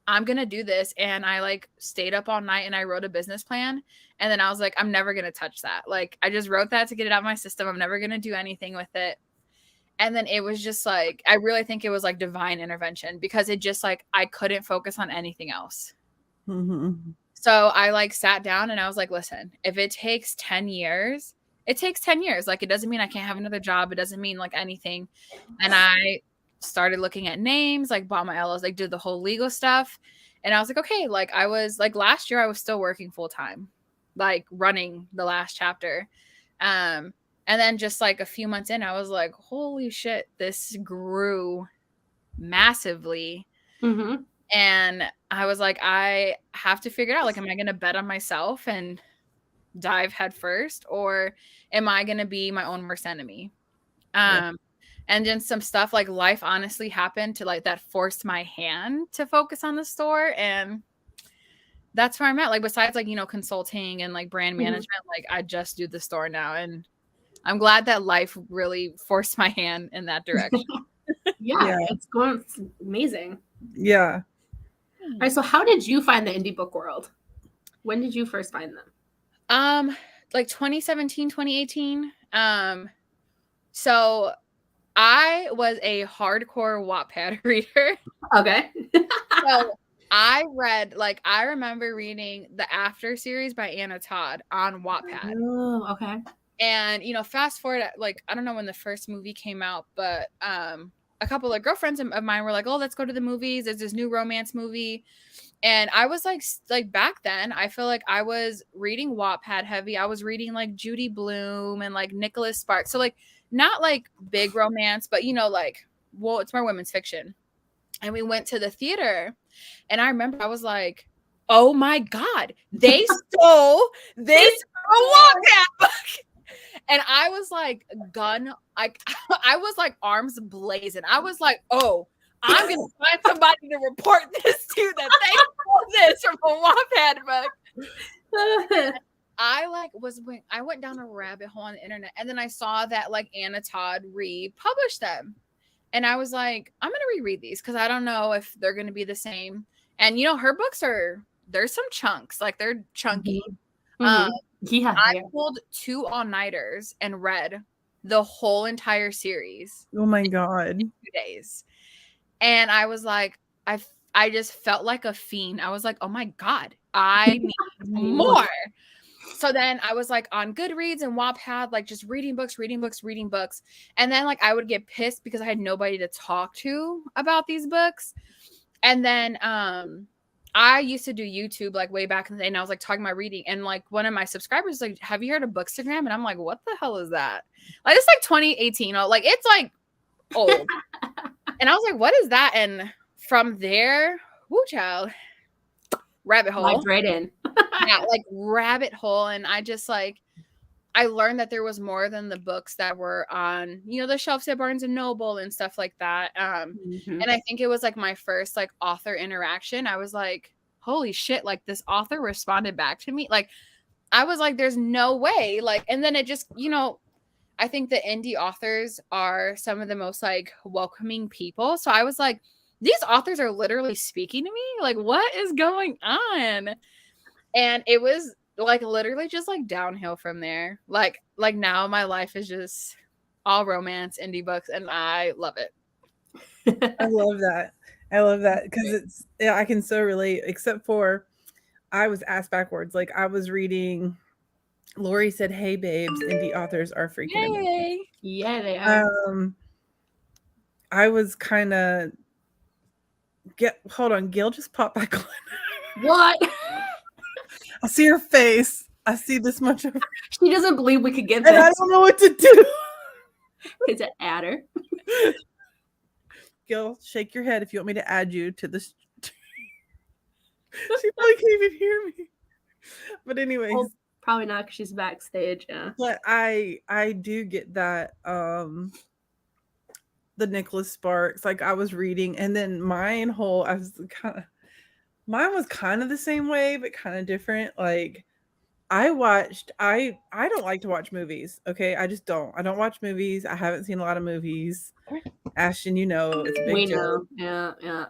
A: I'm going to do this. And I like stayed up all night and I wrote a business plan. And then I was like, I'm never going to touch that. Like, I just wrote that to get it out of my system. I'm never going to do anything with it. And then it was just like, I really think it was like divine intervention because it just like, I couldn't focus on anything else. Mm-hmm. So I like sat down and I was like, listen, if it takes 10 years, it takes 10 years. Like, it doesn't mean I can't have another job. It doesn't mean like anything. And I started looking at names, like bought my LLC, like did the whole legal stuff. And I was like, okay, like I was like last year I was still working full time, like running the Last Chapter. And then just like a few months in, I was like, holy shit, this grew massively. Mm-hmm. And I was like, I have to figure it out. Like, am I going to bet on myself and dive head first? Or am I going to be my own worst enemy? And then some stuff like life honestly happened to like that forced my hand to focus on the store. And that's where I'm at. Like, besides like, you know, consulting and like brand management, like I just do the store now. And I'm glad that life really forced my hand in that direction.
B: It's amazing.
D: Yeah.
B: All right. So how did you find the indie book world? When did you first find them?
A: Like 2017, 2018. So I was a hardcore Wattpad reader.
B: Okay.
A: So I remember reading the After series by Anna Todd on Wattpad.
B: Oh, okay.
A: And, you know, fast forward, like, I don't know when the first movie came out, but a couple of girlfriends of mine were like, oh, let's go to the movies. There's this new romance movie. And I was like back then, I feel like I was reading Wattpad heavy. I was reading like Judy Blume and like Nicholas Sparks. So like not like big romance, but, you know, like, well, it's more women's fiction. And we went to the theater and I remember I was like, oh my God, they stole a Wattpad book. And I was like, I was like arms blazing. I was like, oh, I'm going to find somebody to report this to that they stole this from a Wattpad book. I went down a rabbit hole on the internet, and then I saw that like Anna Todd republished them, and I was like, I'm gonna reread these because I don't know if they're gonna be the same. And her books there's some chunks, like they're chunky. I pulled 2 all-nighters and read the whole entire series.
D: Oh my God.
A: In 2 days. And I was like, I just felt like a fiend. I was like, oh my God, I need more. So then I was like on Goodreads and Wattpad, like just reading books. And then like I would get pissed because I had nobody to talk to about these books. And then I used to do YouTube like way back in the day, and I was like talking about reading, and like one of my subscribers was like, have you heard of Bookstagram? And I'm like, what the hell is that? Like it's like 2018, like it's like old. And I was like, what is that? And from there, woo child, rabbit hole.
B: Dived right in.
A: Yeah, like rabbit hole. And I just like, I learned that there was more than the books that were on, the shelves at Barnes and Noble and stuff like that. And I think it was like my first like author interaction. I was like, holy shit, like this author responded back to me. Like I was like, there's no way. Like, and then it just, I think the indie authors are some of the most like welcoming people. So I was like, these authors are literally speaking to me. Like, what is going on? And it was like literally just like downhill from there. Like now my life is just all romance, indie books, and I love it.
D: I love that because I can so relate, except for I was ass backwards. Like I was reading, Lori said, hey babes, indie authors are freaking amazing.
B: Yeah, they are.
D: I was kind of hold on, Gail just popped back on.
B: What?
D: I see her face. I see this much of her.
B: She doesn't believe we could get
D: and
B: this.
D: I don't know what to do.
B: It's an adder.
D: Gil, shake your head if you want me to add you to this. She probably can't even hear me. But anyways.
B: Well, probably not because she's backstage. Yeah.
D: But I do get that. The Nicholas Sparks, like I was reading, and then mine was kind of the same way, but kind of different. Like I don't like to watch movies. Okay. I just don't. I don't watch movies. I haven't seen a lot of movies. Ashton, it's a big
B: We
D: joke.
B: know. Yeah.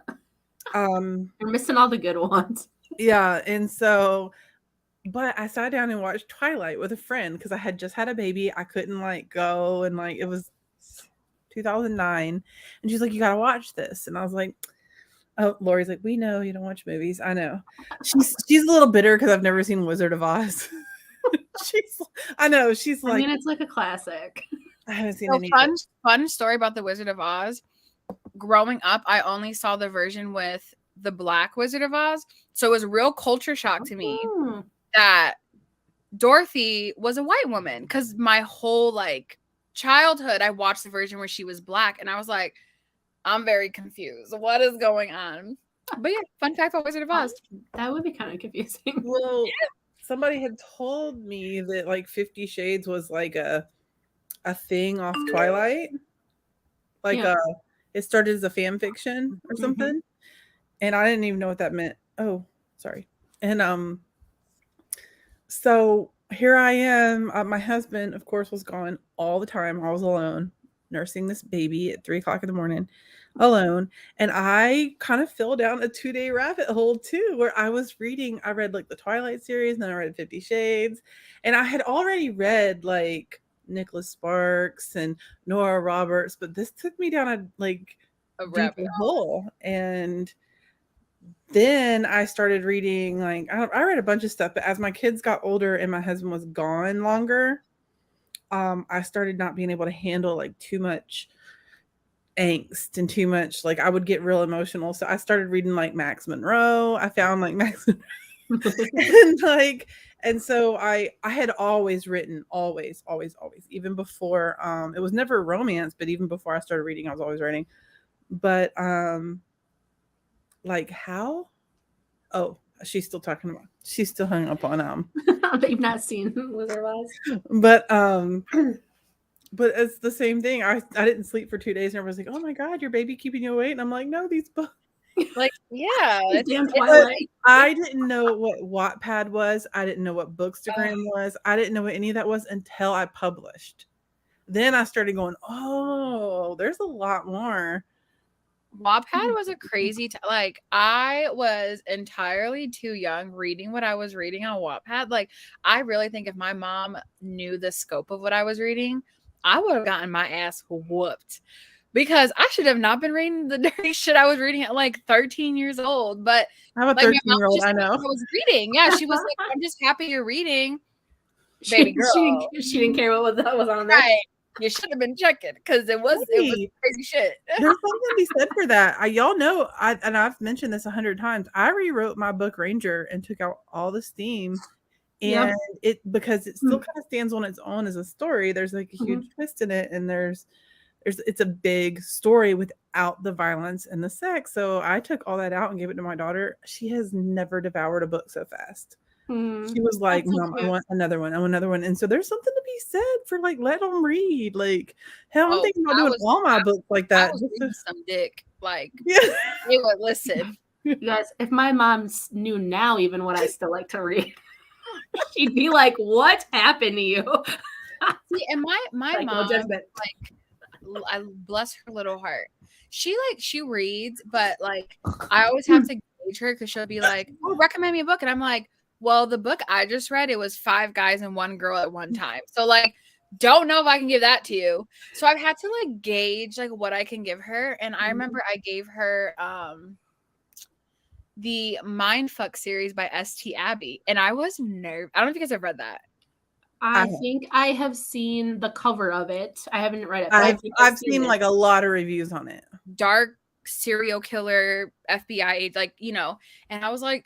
B: You're missing all the good ones.
D: Yeah. And so, but I sat down and watched Twilight with a friend because I had just had a baby. I couldn't like go, and like it was 2009, and she's like, you gotta watch this. And I was like, oh, Lori's like, we know you don't watch movies. I know. She's a little bitter because I've never seen Wizard of Oz. I know. She's like,
B: I mean, it's like a classic.
D: I haven't seen any.
A: Fun story about the Wizard of Oz. Growing up, I only saw the version with the Black Wizard of Oz. So it was a real culture shock to me that Dorothy was a white woman, because my whole like childhood I watched the version where she was Black, and I was like, I'm very confused. What is going on? But yeah, fun fact about Wizard of Oz.
B: That would be kind of confusing.
D: Well, somebody had told me that like 50 Shades was like a thing off Twilight. Like it started as a fan fiction or something. And I didn't even know what that meant. Oh, sorry. And so here I am. My husband, of course, was gone all the time. I was alone, nursing this baby at 3:00 in the morning, alone. And I kind of fell down a 2-day rabbit hole too, where I read like the Twilight series, and then I read 50 Shades. And I had already read like Nicholas Sparks and Nora Roberts, but this took me down a rabbit hole. And then I started reading, like, I read a bunch of stuff, but as my kids got older and my husband was gone longer, I started not being able to handle like too much angst and too much, like I would get real emotional. So I started reading like Max Monroe. I found like Max Monroe. And so I had always written, always, even before, it was never romance, but even before I started reading, I was always writing. But like how? Oh, she's still talking about. She's still hung up on
B: You've not seen Wizard of Oz.
D: But it's the same thing. I didn't sleep for 2 days, and everyone's like, "Oh my God, your baby keeping you awake?" And I'm like, "No, these books."
A: Like, yeah,
B: Damn
A: it's
B: Twilight.
D: I didn't know what Wattpad was. I didn't know what Bookstagram was. I didn't know what any of that was until I published. Then I started going, oh, there's a lot more.
A: Wattpad was a crazy like I was entirely too young reading what I was reading on Wattpad. Like I really think if my mom knew the scope of what I was reading, I would have gotten my ass whooped because I should have not been reading the dirty shit I was reading at like 13 years old. But
D: I'm a
A: like my mom
D: 13-year-old,
A: just
D: I know.
A: I was reading. Yeah, she was like, I'm just happy you're reading, baby girl.
B: She didn't care what was on there.
A: Right. You should have been checking because it was crazy shit.
D: There's something to be said for that. Y'all know, and I've mentioned this 100 times. I rewrote my book Ranger and took out all the steam, and because it still kind of stands on its own as a story. There's like a huge twist in it, and it's a big story without the violence and the sex. So I took all that out and gave it to my daughter. She has never devoured a book so fast. She was like, Mom, I want another one. I want another one. And so there's something to be said for like, let them read. Like, hell, I'm thinking about doing all my books like that.
A: I was reading some dick. Like,
D: yeah.
A: They would listen.
B: You guys, if my mom knew now even what I still like to read, she'd be like, what happened to you?
A: See, and my
B: like,
A: mom,
B: no judgment.
A: like, I bless her little heart. She reads, but like, I always have to gauge her because she'll be like, oh, recommend me a book. And I'm like, well, the book I just read, it was 5 guys and 1 girl at one time. So like, don't know if I can give that to you. So I've had to like gauge like what I can give her. And I remember I gave her the Mindfuck series by St. Abbey. And I was nervous. I don't know if you guys have read that.
B: I think I have seen the cover of it. I haven't read it.
D: I've seen like a lot of reviews on it.
A: Dark serial killer, FBI, like, you know. And I was like,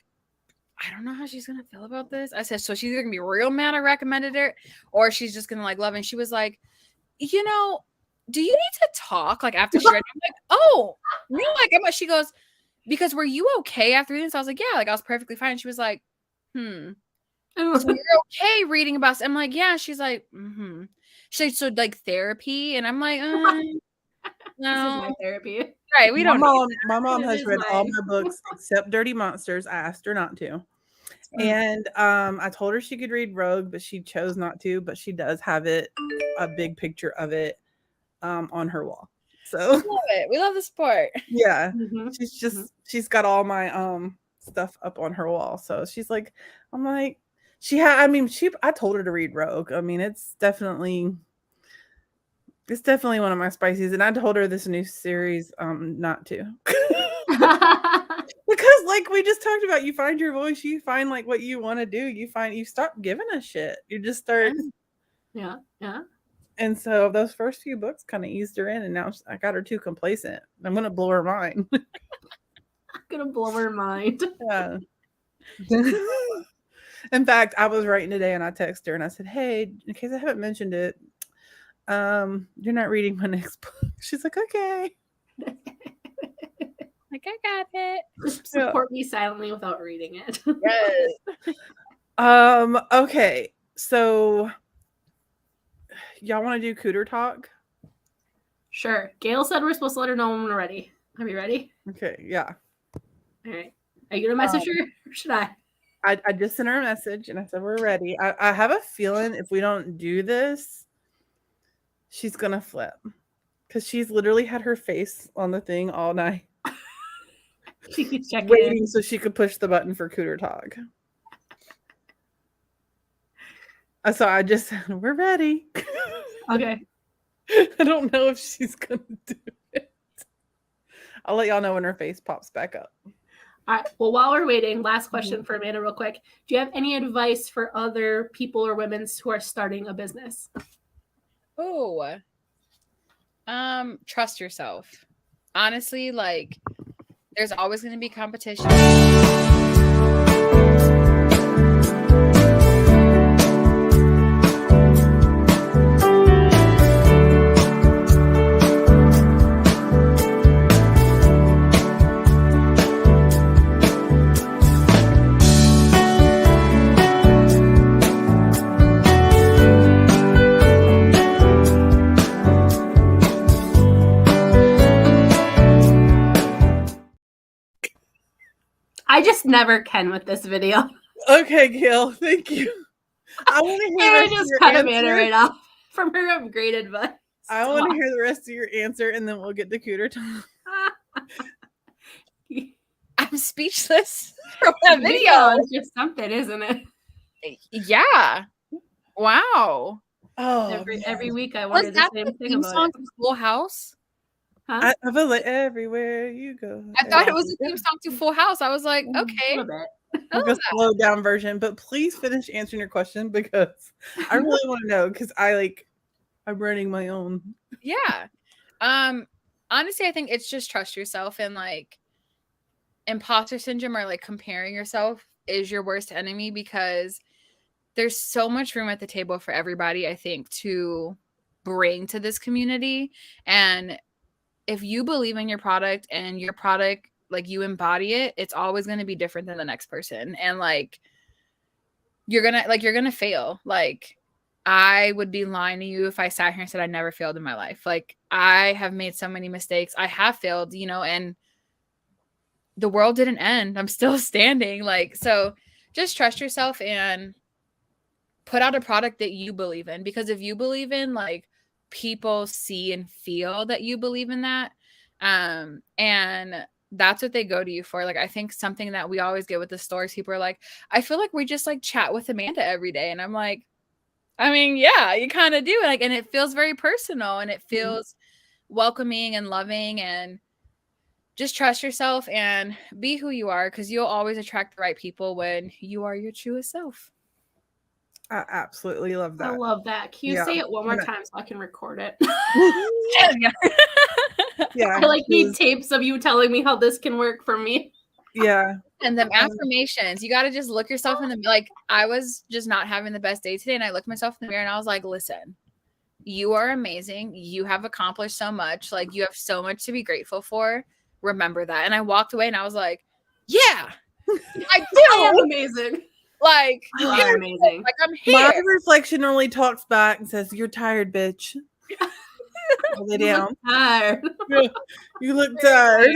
A: I don't know how she's gonna feel about this. I said, so she's either gonna be real mad I recommended it, or she's just gonna like love it. And she was like, you know, do you need to talk like after she read it? I'm like, oh, no, like she goes, because were you okay after this? I was like, yeah, like I was perfectly fine. She was like, so you're okay reading about I'm like, yeah. She's like, She's like, so like therapy, and I'm like, no.
B: This is my therapy.
A: Right. We don't know.
D: My mom has read all my books except Dirty Monsters. I asked her not to. And I told her she could read Rogue, but she chose not to. But she does have a big picture of it on her wall. So
A: we love it. We love the sport.
D: Yeah. She's got all my stuff up on her wall. So she's like, I'm like, I told her to read Rogue. I mean, it's definitely one of my spices, and I told her this new series not to. Because like we just talked about, you find your voice, you find like what you want to do, you stop giving a shit. You just start
B: Yeah.
D: And so those first few books kind of eased her in, and now I got her too complacent. I'm gonna blow her mind.
B: I'm gonna blow her mind.
D: Yeah. In fact, I was writing today and I texted her and I said, hey, in case I haven't mentioned it, you're not reading my next book. She's like, okay.
A: Like, I got it.
B: Just support me silently without reading it.
A: Yes.
D: Okay. So y'all want to do Cougar Talk?
B: Sure. Gail said we're supposed to let her know when we're ready. Are we ready?
D: Okay, yeah.
B: All right. Are you gonna message her or should I?
D: I just sent her a message and I said we're ready. I have a feeling if we don't do this, she's gonna flip. Because she's literally had her face on the thing all night.
B: She keeps checking
D: waiting so she could push the button for Cougar Talk. So I just said, we're ready.
B: Okay.
D: I don't know if she's gonna do it. I'll let y'all know when her face pops back up.
B: All right. Well, while we're waiting, last question for Amanda real quick. Do you have any advice for other people or women who are starting a business?
A: Oh. Trust yourself. Honestly, like there's always going to be competition.
B: I just never can with this video.
D: Okay, Gail, thank you. I want to hear the
B: I
D: rest of
B: just
D: your
B: cut Amanda
D: answer.
B: right off from her upgraded advice.
D: I want to hear the rest of your answer, and then we'll get to Cougar Talk.
A: I'm speechless from that
B: Video
A: video.
B: is just something, isn't it?
A: Yeah. Wow.
D: Oh,
B: Every week I wonder
A: Was
B: the
A: that
B: same
A: the
B: thing
A: theme
B: about
A: song
B: it.
A: to Full House?
B: Huh?
D: I feel like everywhere you go.
A: I thought it was the theme song to Full House. I was like,
B: A
A: okay.
B: little bit.
D: Like a slowed down version, but please finish answering your question because I really want to know because I'm running my own.
A: Yeah. Honestly, I think it's just trust yourself, and like imposter syndrome or like comparing yourself is your worst enemy because there's so much room at the table for everybody, I think, to bring to this community. And if you believe in your product and your product, like you embody it, it's always going to be different than the next person. And like you're gonna fail. Like I would be lying to you if I sat here and said I never failed in my life. Like I have made so many mistakes. I have failed, and the world didn't end. I'm still standing. Like, so just trust yourself and put out a product that you believe in, because if you believe in, like, people see and feel that you believe in that. And that's what they go to you for. Like, I think something that we always get with the stores, people are like, I feel like we just like chat with Amanda every day. And I'm like, I mean, yeah, you kind of do. Like, and it feels very personal and it feels welcoming and loving, and just trust yourself and be who you are, because you'll always attract the right people when you are your truest self.
D: I absolutely love that.
B: I love that. Can you say it one more time so I can record it?
D: Yeah.
B: I need tapes of you telling me how this can work for me.
D: Yeah.
A: And them affirmations, you got to just look yourself in the, like, I was just not having the best day today, and I looked myself in the mirror and I was like, listen, you are amazing. You have accomplished so much. Like, you have so much to be grateful for. Remember that. And I walked away and I was like, yeah, I do.
B: I am amazing.
A: Like,
B: you are amazing.
A: Like, I'm here.
D: My reflection only talks back and says, "You're tired, bitch." Lay down.
B: Tired.
D: You look tired.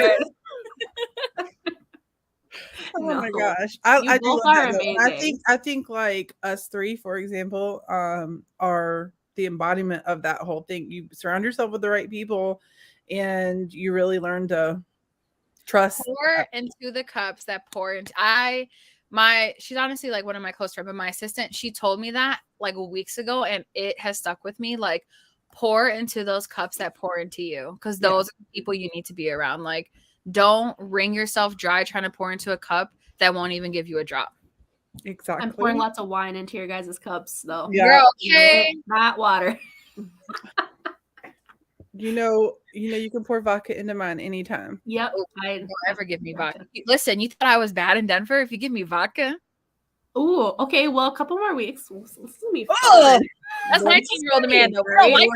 D: Oh
B: No.
D: my gosh.
B: You
D: I do
B: both
D: love
B: are
D: that.
B: amazing.
D: I think like us three, for example, are the embodiment of that whole thing. You surround yourself with the right people and you really learn to trust.
A: Pour into the cups that pour into she's honestly like one of my close friends, but my assistant, she told me that like weeks ago, and it has stuck with me. Like, pour into those cups that pour into you, because those are the people you need to be around. Like, don't wring yourself dry trying to pour into a cup that won't even give you a drop.
D: Exactly.
B: I'm pouring lots of wine into your guys' cups, though.
D: Yeah.
A: You're okay.
B: Not water.
D: You can pour vodka into mine anytime.
B: Yep.
A: Don't ever give me vodka. Listen, you thought I was bad in Denver? If you give me vodka.
B: Ooh, okay. Well, a couple more weeks. This will be fun.
A: Oh, that's 19-year-old Amanda.
B: Right?
A: Like,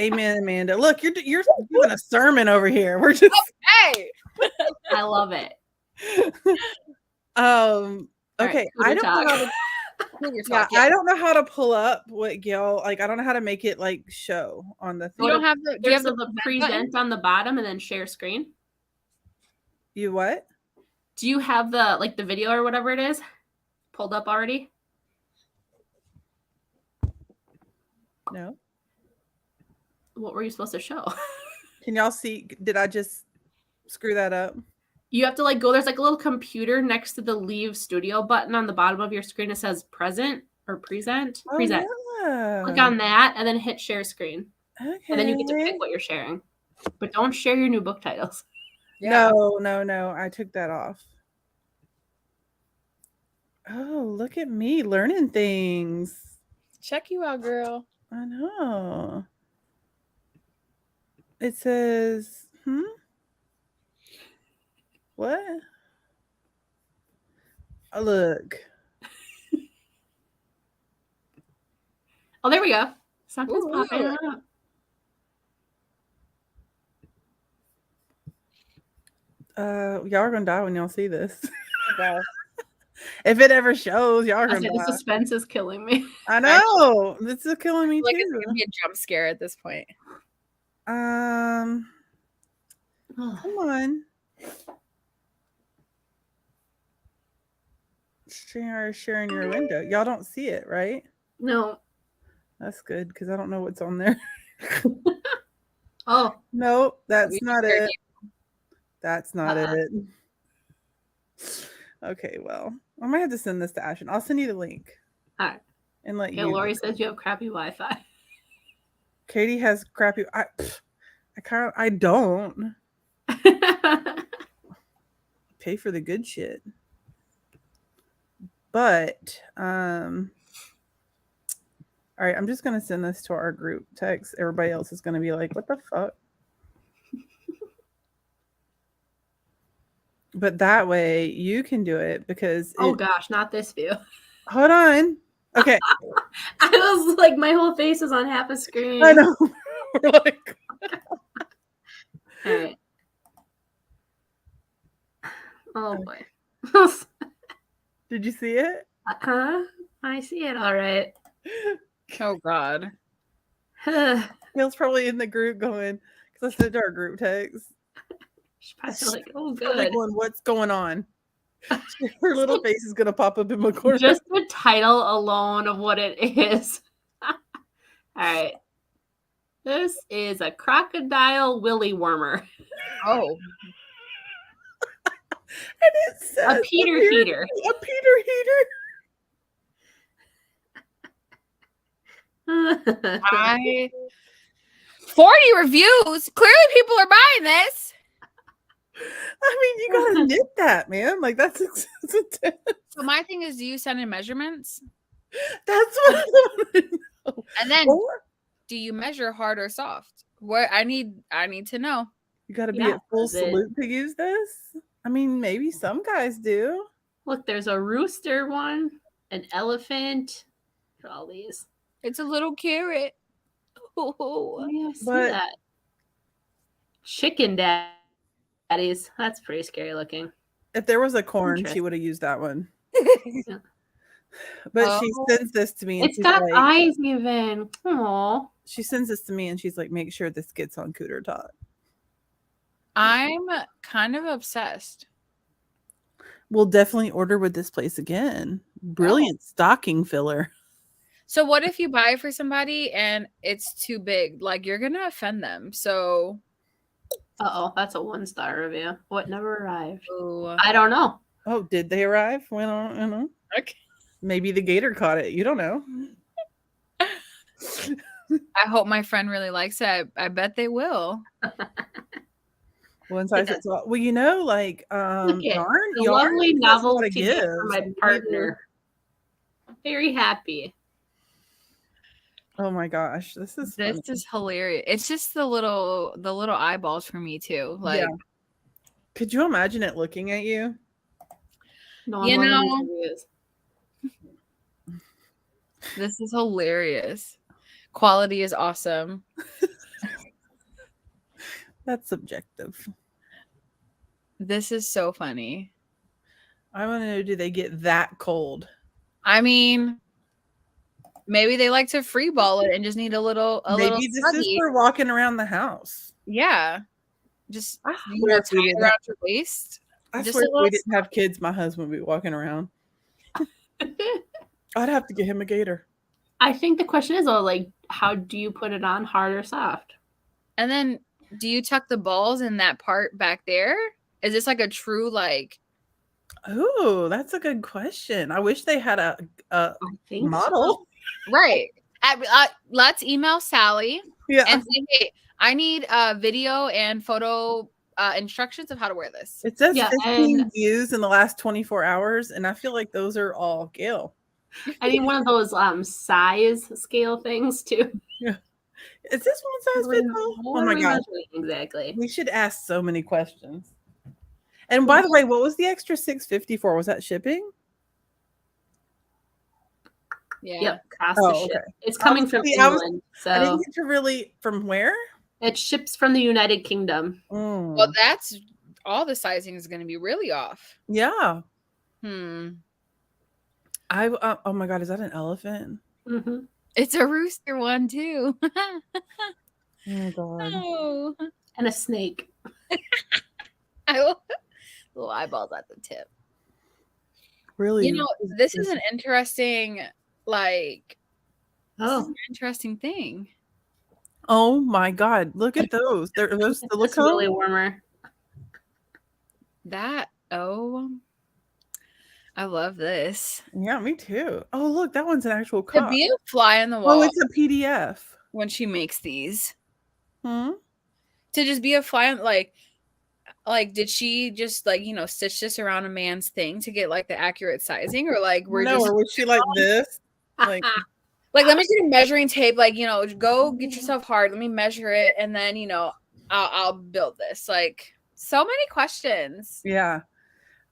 D: amen, Amanda. Look, you're doing a sermon over here. We're just
A: hey.
B: I love it.
D: Okay.
B: Right,
D: I don't know how to pull up what Gail, like, I don't know how to make it like show on the thing.
A: You don't have the, do you have
B: the present on the bottom and then share screen?
D: You what?
B: Do you have the video or whatever it is pulled up already?
D: No.
B: What were you supposed to show?
D: Can y'all see? Did I just screw that up?
B: You have to go, there's like a little computer next to the leave studio button on the bottom of your screen. It says present or present.
D: Oh,
B: present.
D: Yeah.
B: Click on that and then hit share screen.
D: Okay.
B: And then you get to pick what you're sharing. But don't share your new book titles.
D: Yeah. No. I took that off. Oh, look at me learning things.
A: Check you out, girl.
D: I know. It says, what? Oh, look.
B: Oh, there we go. Something's popping up.
D: Y'all are gonna die when y'all see this. If it ever shows, y'all are gonna die.
B: The suspense is killing me.
D: I know. This is killing me
A: Like,
D: too.
A: it's gonna be a jump scare at this point.
D: Come on. sharing your window. Y'all don't see it, right?
B: No.
D: That's good because I don't know what's on there.
B: Oh.
D: No, that's
A: We
D: not
A: heard
D: it. That's not it. Okay, well, I might have to send this to Ashton. I'll send you the link.
B: All right.
D: And let
B: Okay,
D: you.
B: Lori says you have crappy Wi-Fi.
D: Katie has crappy. I don't pay for the good shit. But all right, I'm just gonna send this to our group text. Everybody else is gonna be like, "What the fuck?" But that way you can do it because.
B: Oh gosh, not this view.
D: Hold on. Okay.
B: I was like, my whole face is on half a screen.
D: I know. We're like.
B: All right. Oh boy.
D: Did you see it?
B: I see it. All right.
A: Oh God.
D: Gail's probably in the group going because I sent it to our group text.
B: She's probably like, oh,
D: Probably
B: good.
D: going, what's going on? Her little face is gonna pop up in my corner.
B: Just the title alone of what it is. All right. This is a crocodile willy wormer.
A: Oh.
D: And it says
B: A Peter heater.
D: A Peter heater.
A: 40 reviews. Clearly, people are buying this.
D: I mean, you gotta knit that, man. Like that's intense.
A: So my thing is, do you send in measurements?
D: That's what I want to know.
A: And then,
D: Or
A: do you measure hard or soft? What I need to know.
D: you gotta be at full salute to use this. I mean, maybe some guys do.
B: Look, there's a rooster one, an elephant. Look at all these.
A: It's a little carrot. Oh,
B: Yeah, I see that. Chicken daddies. That's pretty scary looking.
D: If there was a corn, she would have used that one.
B: Yeah.
D: But she sends this to me. And
B: it's got like, eyes even. Aww.
D: She sends this to me and she's like, make sure this gets on Cougar Talk.
A: I'm kind of obsessed.
D: We'll definitely order with this place again. Brilliant stocking filler.
A: So what if you buy it for somebody and it's too big? Like you're gonna offend them. So
B: that's a 1-star review. What never arrived?
A: Ooh.
B: I don't know.
D: Oh, did they arrive? When you know? Okay. Maybe the gator caught it. You don't know.
A: I hope my friend really likes it. I bet they will.
B: Well,
D: you know, like yarn,
B: lovely novelty for my partner. Very happy.
D: Oh my gosh, this is
A: hilarious. It's just the little eyeballs for me too. Like, yeah.
D: Could you imagine it looking at you?
B: No,
A: you know, this is hilarious. Quality is awesome.
D: That's subjective.
A: This is so funny.
D: I want to know, do they get that cold?
A: I mean, maybe they like to free ball it and just need a little. Maybe
D: this is for walking around the house.
A: Yeah, just tie it around your waist.
D: I swear, if we didn't have kids, my husband would be walking around. I'd have to get him a gator.
B: I think the question is, like, how do you put it on, hard or soft?
A: And then, do you tuck the balls in that part back there? Is this like a true like?
D: Oh, that's a good question. I wish they had a model.
A: So. Right. Let's email Sally.
D: Yeah.
A: And say, hey, I need video and photo instructions of how to wear this.
D: It says 15 views in the last 24 hours, and I feel like those are all Gail.
B: I need one of those size scale things too.
D: Yeah. Is this one size fit all? Oh my gosh.
B: Exactly.
D: We should ask so many questions. And by the way, what was the extra $6.50 for? Was that shipping?
B: Yeah. Yep. Cost to ship. Okay. It's coming from England.
D: I didn't get to really. From where?
B: It ships from the United Kingdom.
D: Mm.
A: Well, that's all the sizing is going to be really off.
D: Yeah.
A: Oh
D: my God, is that an elephant?
B: Mm-hmm.
A: It's a rooster one too.
D: Oh God.
A: Oh.
B: And a snake.
A: Little eyeballs at the tip.
D: really.
A: You know, this is an interesting, like, this is
B: Oh,
A: an interesting thing.
D: Oh my God! Look at those. They're those
B: that's
D: silicone.
B: really warmer.
A: That, oh, I love this.
D: Yeah, me too. Oh, look, that one's an actual
A: To
D: cup.
A: be a fly on the
D: Oh,
A: wall
D: it's a PDF.
A: when she makes these.
D: Hmm.
A: To just be a fly on, like, did she just, like, you know, stitch this around a man's thing to get, like, the accurate sizing? Or, like, we're
D: No,
A: just,
D: or was she like this? Like,
A: like, let me get a measuring tape. Like, you know, go get yourself hard. Let me measure it. And then, you know, I'll build this. Like, so many questions.
D: yeah, I have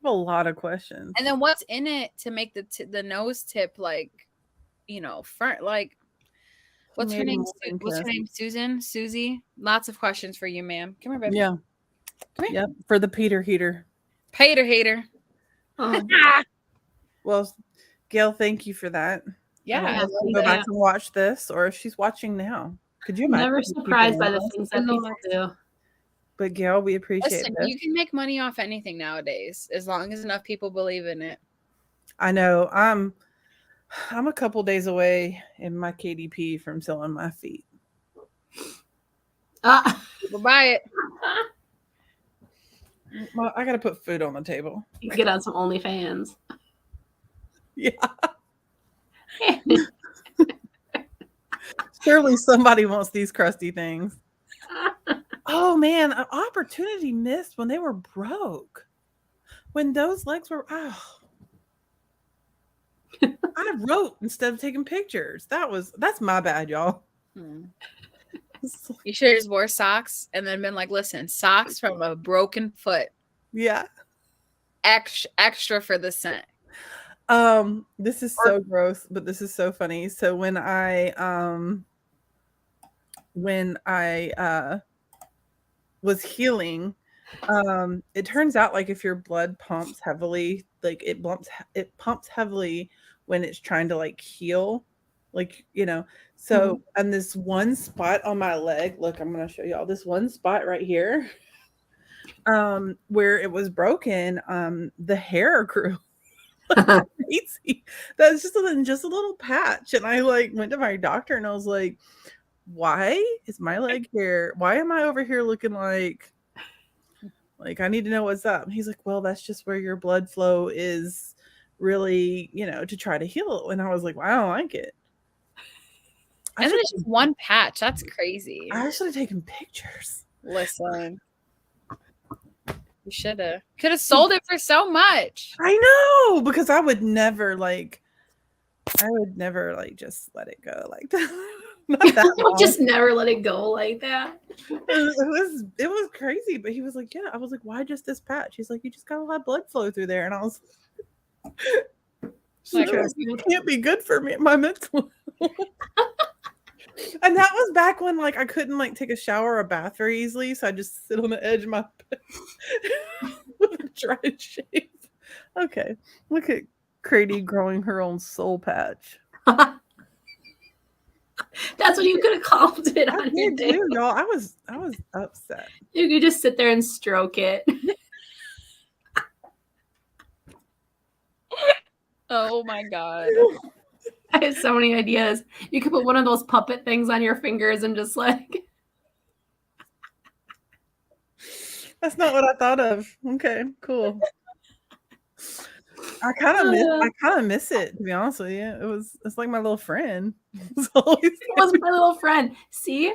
D: a lot of questions.
A: And then what's in it to make the nose tip, like, you know, front, like, what's her
D: Maybe
A: name?
D: more
A: What's her name? Susie? Lots of questions for you, ma'am. Come here, baby.
D: Yeah.
A: Come here.
D: Yep. For the Peter heater.
A: Hater.
B: Oh,
D: Well, Gail, thank you for that.
A: Yeah.
B: Yeah,
D: I'll go back and watch this, or if she's watching now. Could you imagine?
B: never surprised by the things that
A: In the
B: people do.
D: But Gail, we appreciate
A: Listen,
D: this.
A: you can make money off anything nowadays as long as enough people believe in it.
D: I know. I'm a couple days away in my KDP from selling my feet.
A: People buy it.
D: Well, I got to put food on the table.
B: You can get on some OnlyFans.
D: Yeah. Surely somebody wants these crusty things. Oh man, an opportunity missed when they were broke. When those legs were, oh. I wrote instead of taking pictures. That's my bad, y'all.
A: You should have just wore socks and then been like, listen, socks from a broken foot.
D: Yeah.
A: Extra for the scent.
D: This is so gross, but this is so funny. So when I was healing, it turns out like if your blood pumps heavily, like it pumps heavily when it's trying to like heal, like, you know. So and this one spot on my leg, look, I'm gonna show y'all this one spot right here, where it was broken, the hair grew. Crazy. That's just a little patch. And I like went to my doctor and I was like, why is my leg here? Why am I over here looking like I need to know what's up? And he's like, well, that's just where your blood flow is really, you know, to try to heal. And I was like, well, I don't like it.
A: And then it's just one patch. That's crazy.
D: I should have taken pictures.
A: Listen. You should have. Could have sold it for so much.
D: I know, because I would never just let it go like that. Not that long.
B: Just never let it go like that.
D: It was crazy, but he was like, yeah. I was like, why just this patch? He's like, you just got a lot of blood flow through there. And I was like, it can't be good for me, my mental. And that was back when like I couldn't like take a shower or a bath very easily, so I just sit on the edge of my bed with a dry shave. Okay, look at Crady growing her own soul patch.
B: That's what you could have called it on your day.
D: Y'all. I was upset.
B: You could just sit there and stroke it.
A: Oh my god.
B: I have so many ideas. You could put one of those puppet things on your fingers and just like.
D: That's not what I thought of. Okay, cool. I kind of miss it, to be honest with you. It's like my little friend. It
B: was my little friend. See?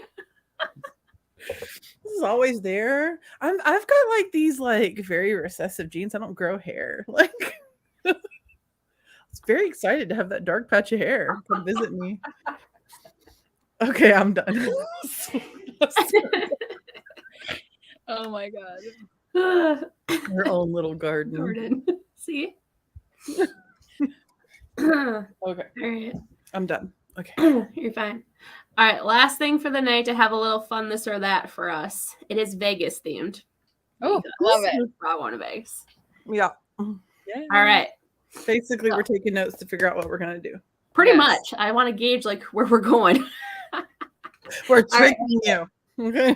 D: This is always there. I've got like these like very recessive genes. I don't grow hair. Like I was very excited to have that dark patch of hair come visit me. Okay, I'm done.
A: Oh my god.
D: Your own little garden.
B: See?
D: Okay.
B: All right.
D: I'm done. Okay.
B: You're fine. All right. Last thing for the night to have a little fun this or that for us. It is Vegas themed.
A: Oh, love it.
B: We're going to Vegas.
D: Yeah.
B: All right.
D: Basically, we're taking notes to figure out what we're going to do.
B: Pretty much. I want to gauge like where we're going.
D: We're tricking you. Okay.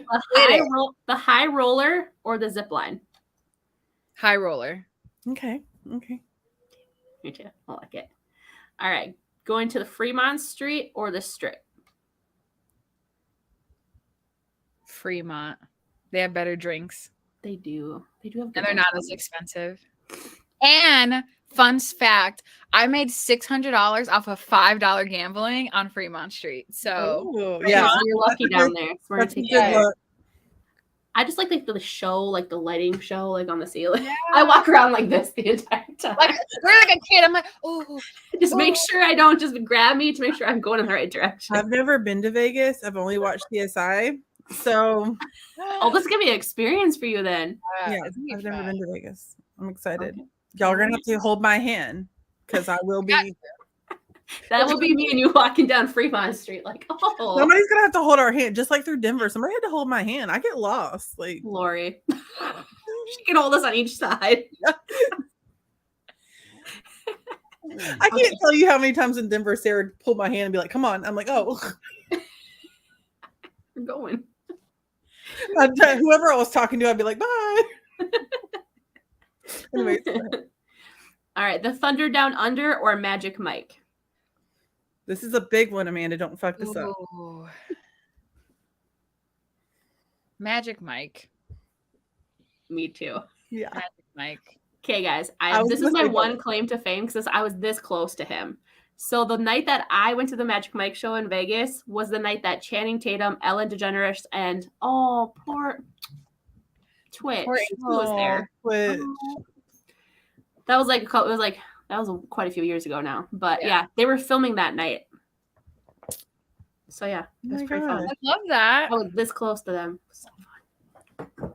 B: The high roller or the zip line?
A: High roller.
D: Okay.
B: Me too. I like it. All right. Going to the Fremont Street or the Strip?
A: Fremont. They have better drinks.
B: They do. They do have good
A: And they're
B: ones.
A: not as expensive. And fun fact, I made $600 off of $5 gambling on Fremont Street. So
D: Oh,
B: Yeah,
D: yeah.
B: you're lucky down there. So we're
D: That's
B: gonna
D: a
B: take
D: good
B: care.
D: look.
B: I just like the show, like the lighting show, like on the ceiling.
A: Yeah.
B: I walk around like this the entire time.
A: like we're like a kid. I'm like, oh,
B: just make sure I don't just grab me to make sure I'm going in the right direction.
D: I've never been to Vegas. I've only watched CSI. So
B: Oh, this is gonna be an experience for you then.
D: yeah,
A: it's gonna be
D: I've never
A: fun.
D: been to Vegas. I'm excited.
B: Okay.
D: Y'all are gonna have to hold my hand because I will be.
B: That will be me and you walking down Fremont Street, like, oh,
D: Somebody's gonna have to hold our hand, just like through Denver. Somebody had to hold my hand. I get lost. Like
B: Lori. She can hold us on each side.
D: I can't tell you how many times in Denver Sarah pulled my hand and be like, "Come on." I'm like, "Oh."
B: We're going.
D: Whoever I was talking to, I'd be like, "Bye." Anyways,
B: All right, the Thunder Down Under or Magic Mike?
D: this is a big one, Amanda. Don't fuck this up.
A: Ooh. Magic Mike.
B: Me too.
D: Yeah.
A: Magic Mike.
B: Okay, guys,
D: I was
B: this is
D: gonna
B: my
D: say
B: one
D: both.
B: claim to fame because I was this close to him. So the night that I went to the Magic Mike show in Vegas was the night that Channing Tatum, Ellen DeGeneres, and poor Twitch, who was there?
D: Twitch.
B: That was like that was quite a few years ago now, but yeah, they were filming that night. So yeah, it was
D: my
B: pretty fun.
D: God.
A: I love that.
B: I was this close to them. So fun.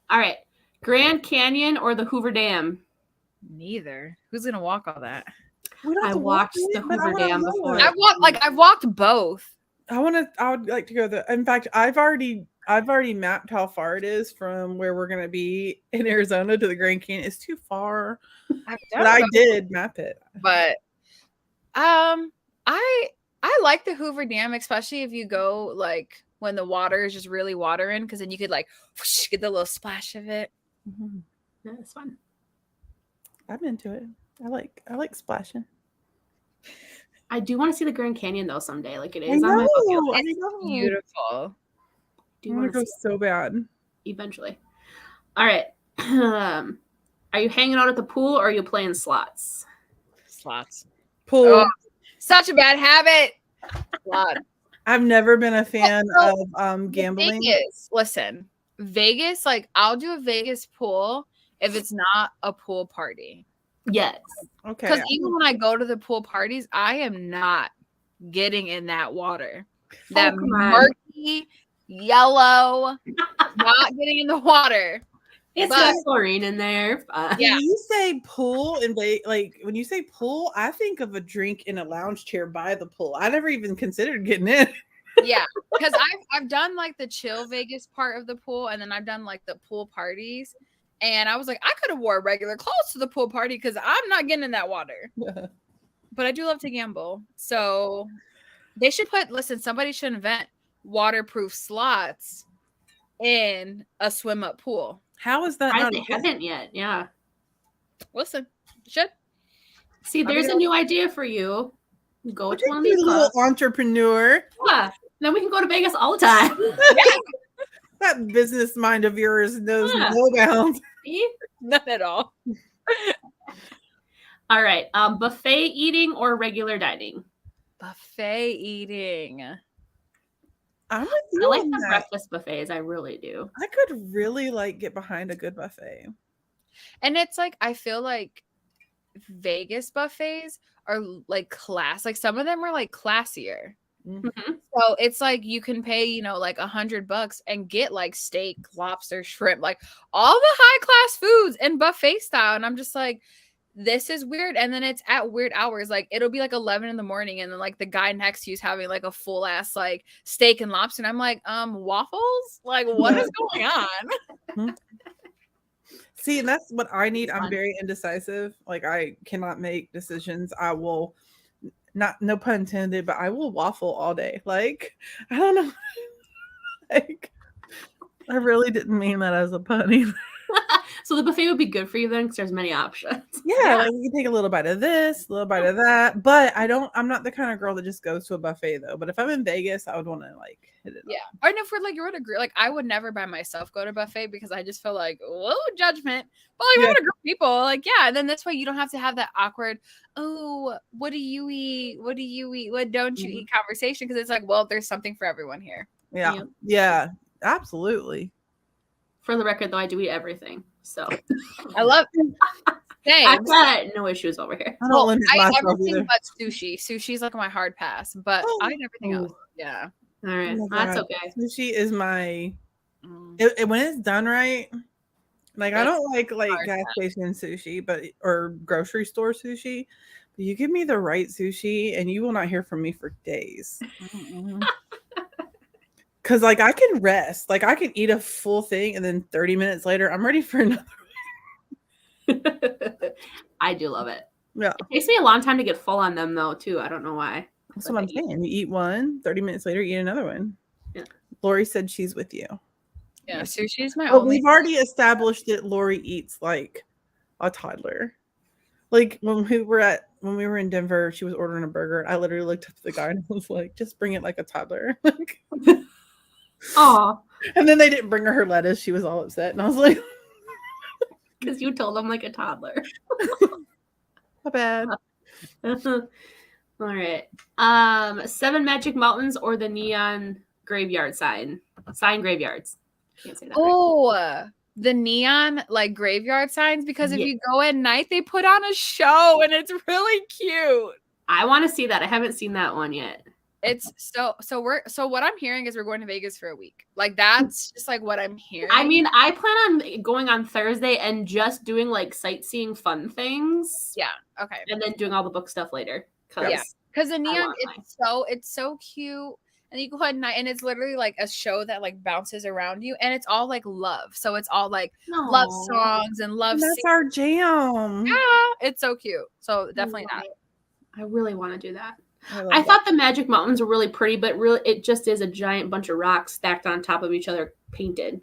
B: All right, Grand Canyon or the Hoover Dam?
A: Neither. Who's gonna walk all that?
D: We don't have
B: I
D: to walk
B: watched
D: it,
B: the
D: but I
B: Hoover
D: wanna
B: Dam
D: go
B: before.
D: it.
A: I've walked both.
D: I would like to go there. In fact, I've already mapped how far it is from where we're gonna be in Arizona to the Grand Canyon. It's too far.
A: I've
D: But I did map it.
A: But I like the Hoover Dam, especially if you go like when the water is just really watering, because then you could like whoosh, get the little splash of it.
D: Mhm.
B: Yeah, it's fun.
D: I'm into it. I like splashing.
B: I do want to see the Grand Canyon though someday. Like it
D: I
B: is on my bucket
D: know.
B: list.
A: It's beautiful.
B: Do
D: I want
B: want
D: to go
B: to see
D: so bad.
B: it eventually. All right. Are you hanging out at the pool or are you playing slots?
A: Slots.
D: Pool.
A: Oh, such a bad habit. Slots.
D: I've never been a fan
A: So,
D: of gambling.
A: Listen, Vegas, like I'll do a Vegas pool if it's not a pool party.
B: Yes.
D: Okay.
A: Because even when I go to the pool parties, I am not getting in that water. That
B: come on.
A: murky yellow, not getting in the water.
B: It's
A: But-
B: got chlorine in there.
A: Yeah.
D: When you say pool and when you say pool, I think of a drink in a lounge chair by the pool. I never even considered getting in.
A: Yeah, because I've done like the chill Vegas part of the pool, and then I've done like the pool parties, and I was like, I could have wore regular clothes to the pool party because I'm not getting in that water. But I do love to gamble, so they should somebody should invent waterproof slots in a swim up pool.
D: How is that not
B: They haven't yet. Yeah.
A: Listen, should
B: See, there's a new idea for you. Go to one of
D: you
B: these
D: little
B: clubs.
D: entrepreneur?
B: Yeah. Then we can go to Vegas all the time.
D: That business mind of yours knows
B: Yeah.
D: no bounds.
B: See?
A: none at all.
B: All right. Buffet eating or regular dining?
A: Buffet eating.
D: I'm with
B: I
D: you
B: like
D: on
B: the
D: that.
B: breakfast buffets. I really do.
D: I could really get behind a good buffet.
A: And it's like I feel like Vegas buffets are like class. Like some of them are like classier.
B: Mhm.
A: So it's like you can pay, like $100 and get like steak, lobster, shrimp, like all the high class foods in buffet style. And I'm just like, this is weird. And then it's at weird hours. Like it'll be like 11 in the morning. And then like the guy next to you is having like a full ass like steak and lobster. And I'm like, waffles? Like what is going on?
D: See, and that's what I need.
B: It's
D: I'm
B: fun.
D: very indecisive. Like I cannot make decisions. I will no pun intended, but I will waffle all day. Like, I don't know. Like I really didn't mean that as a pun either.
B: So the buffet would be good for you then, because there's many options.
D: Yeah, like we can take a little bite of this, a little bite of that. But I'm not the kind of girl that just goes to a buffet though. But if I'm in Vegas, I would want to like hit it.
A: Yeah. Or if we're like, you're in a group, like I would never by myself go to buffet because I just feel like, whoa, judgment. But like we're in a group of people, like, yeah. And then this way you don't have to have that awkward, oh, what do you eat? What do you eat? What don't you eat conversation? Because it's like, well, there's something for everyone here.
D: Yeah. Yeah, absolutely.
B: For the record, though, I do eat everything. So
A: I love it.
B: I've got no issues over here.
D: I don't limit
A: I eat
D: myself
A: everything
D: either.
A: but sushi. Sushi's like my hard pass, but I eat everything else. Yeah.
B: All right.
D: Oh
B: That's
D: God.
B: okay.
D: Sushi is my when it's done right. Like I don't like gas station sushi, or grocery store sushi. But you give me the right sushi, and you will not hear from me for days. Because like I can rest, like I can eat a full thing, and then 30 minutes later, I'm ready for another.
B: I do love it.
D: Yeah,
B: it takes me a long time to get full on them though too. I don't know why.
D: That's what I'm saying. You eat one, 30 minutes later, you eat another one.
B: Yeah.
D: Lori said she's with you.
A: Yeah, sushi's my
D: But
A: only.
D: we've already established that Lori eats like a toddler. Like when we were in Denver, she was ordering a burger. I literally looked up at the guy and was like, just bring it like a toddler.
B: Oh.
D: And then they didn't bring her lettuce. She was all upset. And I was like,
B: because you told them like a toddler.
D: not bad.
B: All right. 7 Magic Mountains or the neon graveyard sign graveyards. Can't say that.
A: Oh, the neon like graveyard signs, because if you go at night, they put on a show and it's really cute.
B: I want to see that. I haven't seen that one yet.
A: It's so what I'm hearing is we're going to Vegas for a week. Like that's just like what I'm hearing.
B: I mean, I plan on going on Thursday and just doing like sightseeing fun things.
A: Yeah. Okay.
B: And then doing all the book stuff later.
A: Because the neon, it's so cute. And you go at night and it's literally like a show that like bounces around you, and it's all like love. So it's all like love songs and love.
D: That's our jam.
A: Yeah, it's so cute. So definitely that.
B: I really want to do that. I thought the Magic Mountains were really pretty, but really it just is a giant bunch of rocks stacked on top of each other, painted.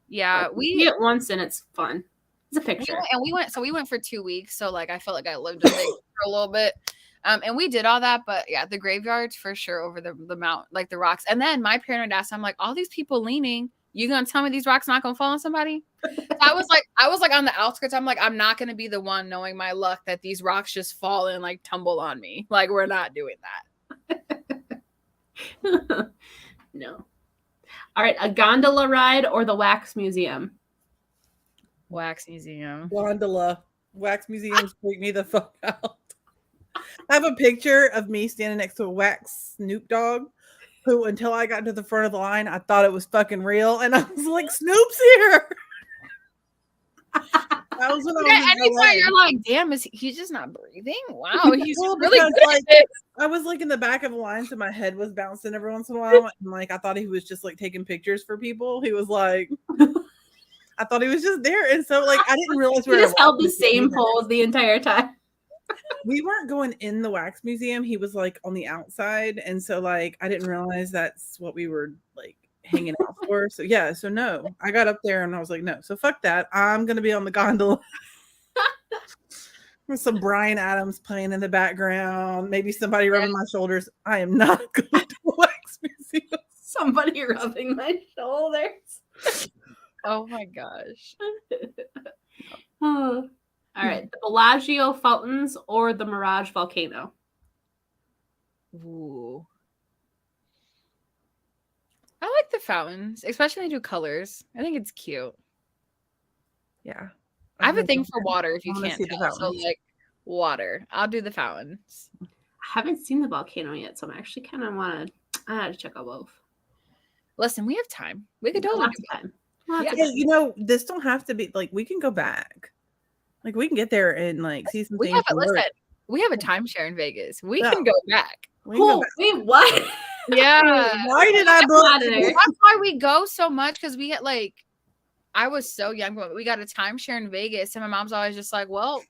A: Yeah,
B: like, we get once and it's fun. It's a picture.
A: We went for 2 weeks, so like I felt like I lived in Vegas for a little bit. And we did all that, but yeah, the graveyards for sure over the mount, like the rocks. And then my parent asked, I'm like, all these people leaning, you gonna tell me these rocks not gonna fall on somebody? So I was like on the outskirts. I'm like, I'm not gonna be the one knowing my luck that these rocks just fall and like tumble on me. Like we're not doing
B: that. No. All right, a gondola ride or the wax museum?
A: Wax museum.
D: Gondola. Wax museums freak me the fuck out. I have a picture of me standing next to a wax Snoop Dogg, who until I got to the front of the line, I thought it was fucking real. And I was like, Snoop's here. That was when I was in LA.
A: You're like, damn, he's just not breathing? Wow, he's really good
D: like,
A: at it.
D: I was like in the back of a line, so my head was bouncing every once in a while. And like I thought he was just like taking pictures for people. He was like, I thought he was just there. And so like I didn't realize
B: we just held the same pose the entire time.
D: We weren't going in the wax museum. He was like on the outside. And so like I didn't realize that's what we were like hanging out for. So yeah, so no. I got up there and I was like, no. So fuck that. I'm gonna be on the gondola. With some Bryan Adams playing in the background, maybe somebody rubbing my shoulders. I am not going to the wax museum.
B: Somebody rubbing my shoulders.
A: Oh my gosh.
B: Oh. All right, the Bellagio fountains or the Mirage volcano?
A: Ooh. I like the fountains, especially when they do colors. I think it's cute.
D: Yeah.
A: I have a thing for water if you can't
D: see
A: tell. So like water. I'll do the fountains.
B: I haven't seen the volcano yet, so I'm actually kind of want to check out both.
A: Listen, we have time. We could totally do
B: time.
D: Yeah, you know, this don't have to be like we can go back. Like we can get there and like see some things.
A: We have a timeshare in Vegas. We can go back.
B: Cool. Wait, what?
A: Yeah.
D: Why did I book?
A: That's why we go so much, because we get like, I was so young, but we got a timeshare in Vegas, and my mom's always just like, well,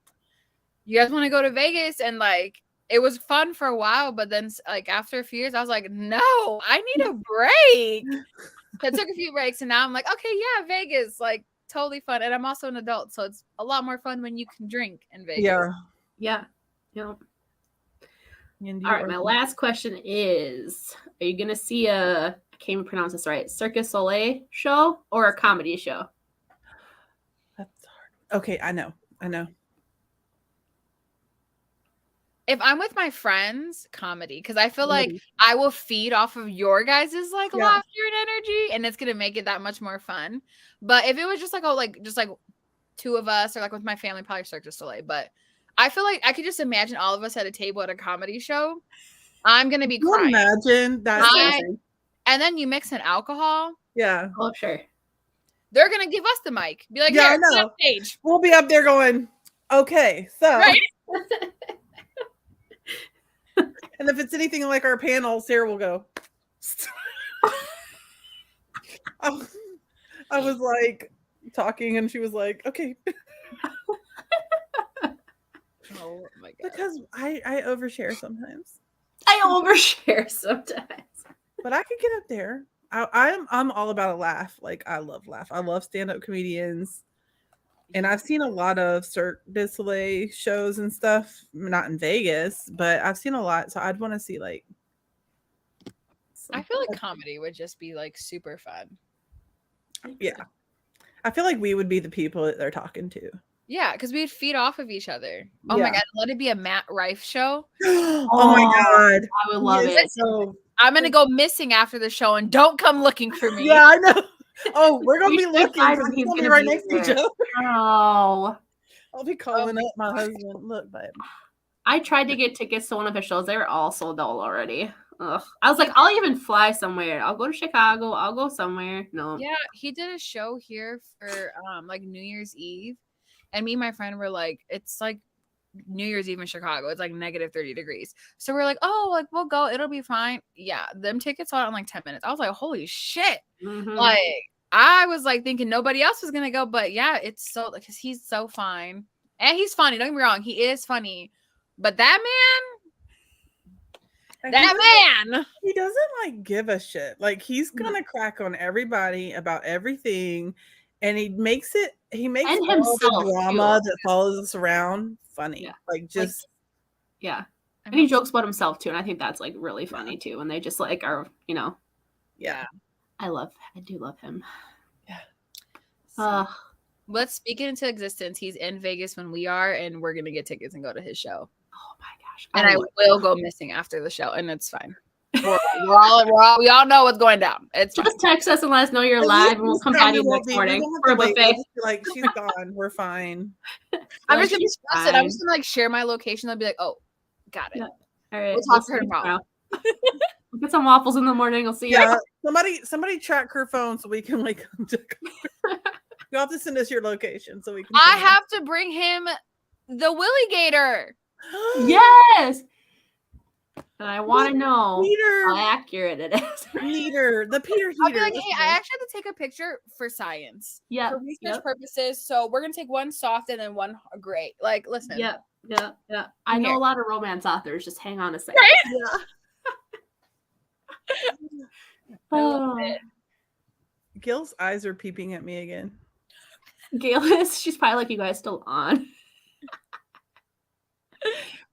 A: you guys want to go to Vegas? And like, it was fun for a while, but then like after a few years, I was like, no, I need a break. So I took a few breaks, and now I'm like, okay, yeah, Vegas, like totally fun. And I'm also an adult, so it's a lot more fun when you can drink in Vegas.
D: Yeah.
B: Yep.
D: And
B: All right, my last question is, are you going to see I can't even pronounce this right, Circus Soleil show or a comedy show?
D: That's hard. Okay, I know.
A: If I'm with my friends, comedy, because I feel like I will feed off of your guys' like laughter and energy, and it's gonna make it that much more fun. But if it was just like just like two of us, or like with my family, probably Cirque du Soleil. But I feel like I could just imagine all of us at a table at a comedy show. I'm gonna be crying.
D: Imagine that.
A: And then you mix in alcohol.
D: Yeah.
B: Oh, sure.
A: They're gonna give us the mic. Be like,
D: yeah,
A: here,
D: I know.
A: Stage.
D: We'll be up there going, okay, so.
A: Right?
D: And if it's anything like our panel, Sarah will go. I was like talking, and she was like, okay.
A: Oh my god.
D: Because I overshare sometimes.
B: I overshare sometimes.
D: But I could get up there. I'm all about a laugh. Like, I love laugh. I love stand-up comedians. And I've seen a lot of Cirque du Soleil shows and stuff. Not in Vegas, but I've seen a lot. So I'd want to see like.
A: I feel like comedy would just be like super fun.
D: Yeah. I feel like we would be the people that they're talking to.
A: Yeah, because we'd feed off of each other. Oh my god, let it be a Matt Rife show.
D: Oh my god.
B: I would love it.
D: So
A: I'm gonna go missing after the show, and don't come looking for me.
D: Yeah, I know. Oh, we're gonna be looking because he's gonna be right next to each other.
B: Oh.
D: I'll be calling up my husband. Look, babe.
B: I tried to get tickets to one of his shows. They were all sold out already. Ugh. I was like, I'll even fly somewhere. I'll go to Chicago. I'll go somewhere. No.
A: Yeah, he did a show here for like New Year's Eve. And me and my friend were like, it's like New Year's Eve in Chicago. It's like negative 30 degrees. So we're like, oh, like we'll go. It'll be fine. Yeah, them tickets sold out in like 10 minutes. I was like, holy shit.
B: Mm-hmm.
A: Like, I was like thinking nobody else was going to go. But yeah, it's so, because he's so fine. And he's funny. Don't get me wrong. He is funny. But that man,
D: he doesn't like give a shit. Like, he's going to crack on everybody about everything. And he makes all the drama that follows us around funny.
B: Yeah.
D: Like, just.
B: Yeah. And he jokes about himself too. And I think that's like really funny too. And they just like are, you know.
D: Yeah.
B: I do love him.
D: Yeah.
A: So, let's speak it into existence. He's in Vegas when we are, and we're going to get tickets and go to his show.
B: Oh my gosh.
A: And I will go missing after the show, and it's fine. We all know what's going down. It's
B: just text us and let us know you're live, and we'll come by you next morning for a buffet.
D: Like, she's gone. We're fine.
A: I'm just gonna stress it. I'm just gonna like share my location. I'll be like, oh, got it.
B: Yeah. All right.
A: We'll talk to her tomorrow.
B: We'll get some waffles in the morning. I'll see you.
D: Yeah. Somebody track her phone so we can like. You have to send us your location so we can.
A: I have to bring him the Willy Gator.
B: Yes. And I want to know
D: Peter.
B: how accurate it is.
D: The Peter heater.
A: I'll be like, hey, I actually have to take a picture for science.
B: Yeah.
A: For research purposes. So we're gonna take one soft and then one great. Like, listen.
B: Yeah. I know a lot of romance authors. Just hang on a second.
A: Right?
D: Yeah.
A: Oh.
D: Gail's eyes are peeping at me again.
B: Gail is. She's probably like, you guys still on?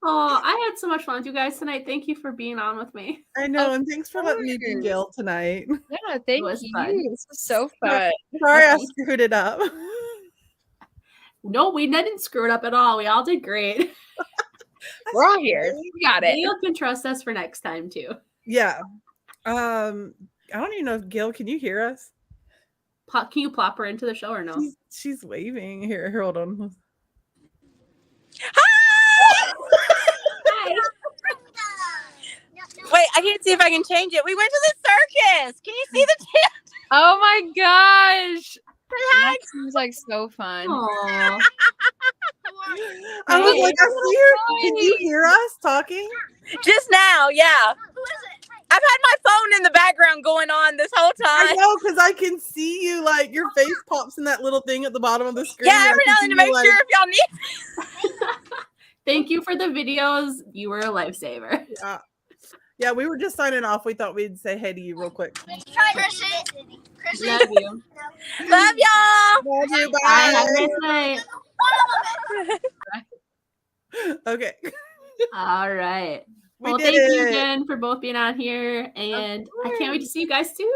B: Oh, I had so much fun with you guys tonight. Thank you for being on with me.
D: I know, and thanks for letting me be Gail tonight.
A: Yeah, thank you. This was so fun.
D: Sorry I screwed it up.
B: No, we didn't screw it up at all. We all did great.
A: We're all here. We got it.
B: Gail can trust us for next time too.
D: Yeah. I don't even know if Gail, can you hear us?
B: Can you plop her into the show or no?
D: She's waving. Here, hold on.
C: Wait, I can't see if I can change it. We went to the circus. Can you see the tent?
A: Oh my gosh. That seems like so fun.
B: Aww.
D: I was like, I see her. Can you hear us talking?
C: Just now, yeah. I've had my phone in the background going on this whole time.
D: I know, because I can see you, like, your face pops in that little thing at the bottom of the screen.
C: Yeah, every now and then to make sure if y'all need.
B: Thank you for the videos. You were a lifesaver.
D: Yeah, we were just signing off. We thought we'd say hey to you real quick.
B: Love you.
C: Love y'all.
D: Love you.
B: Bye. Have a
D: Bye.
B: nice night.
D: Okay.
B: All right.
D: We
B: Well,
D: did
B: thank you
D: it.
B: again for both being on here, and I can't wait to see you guys soon.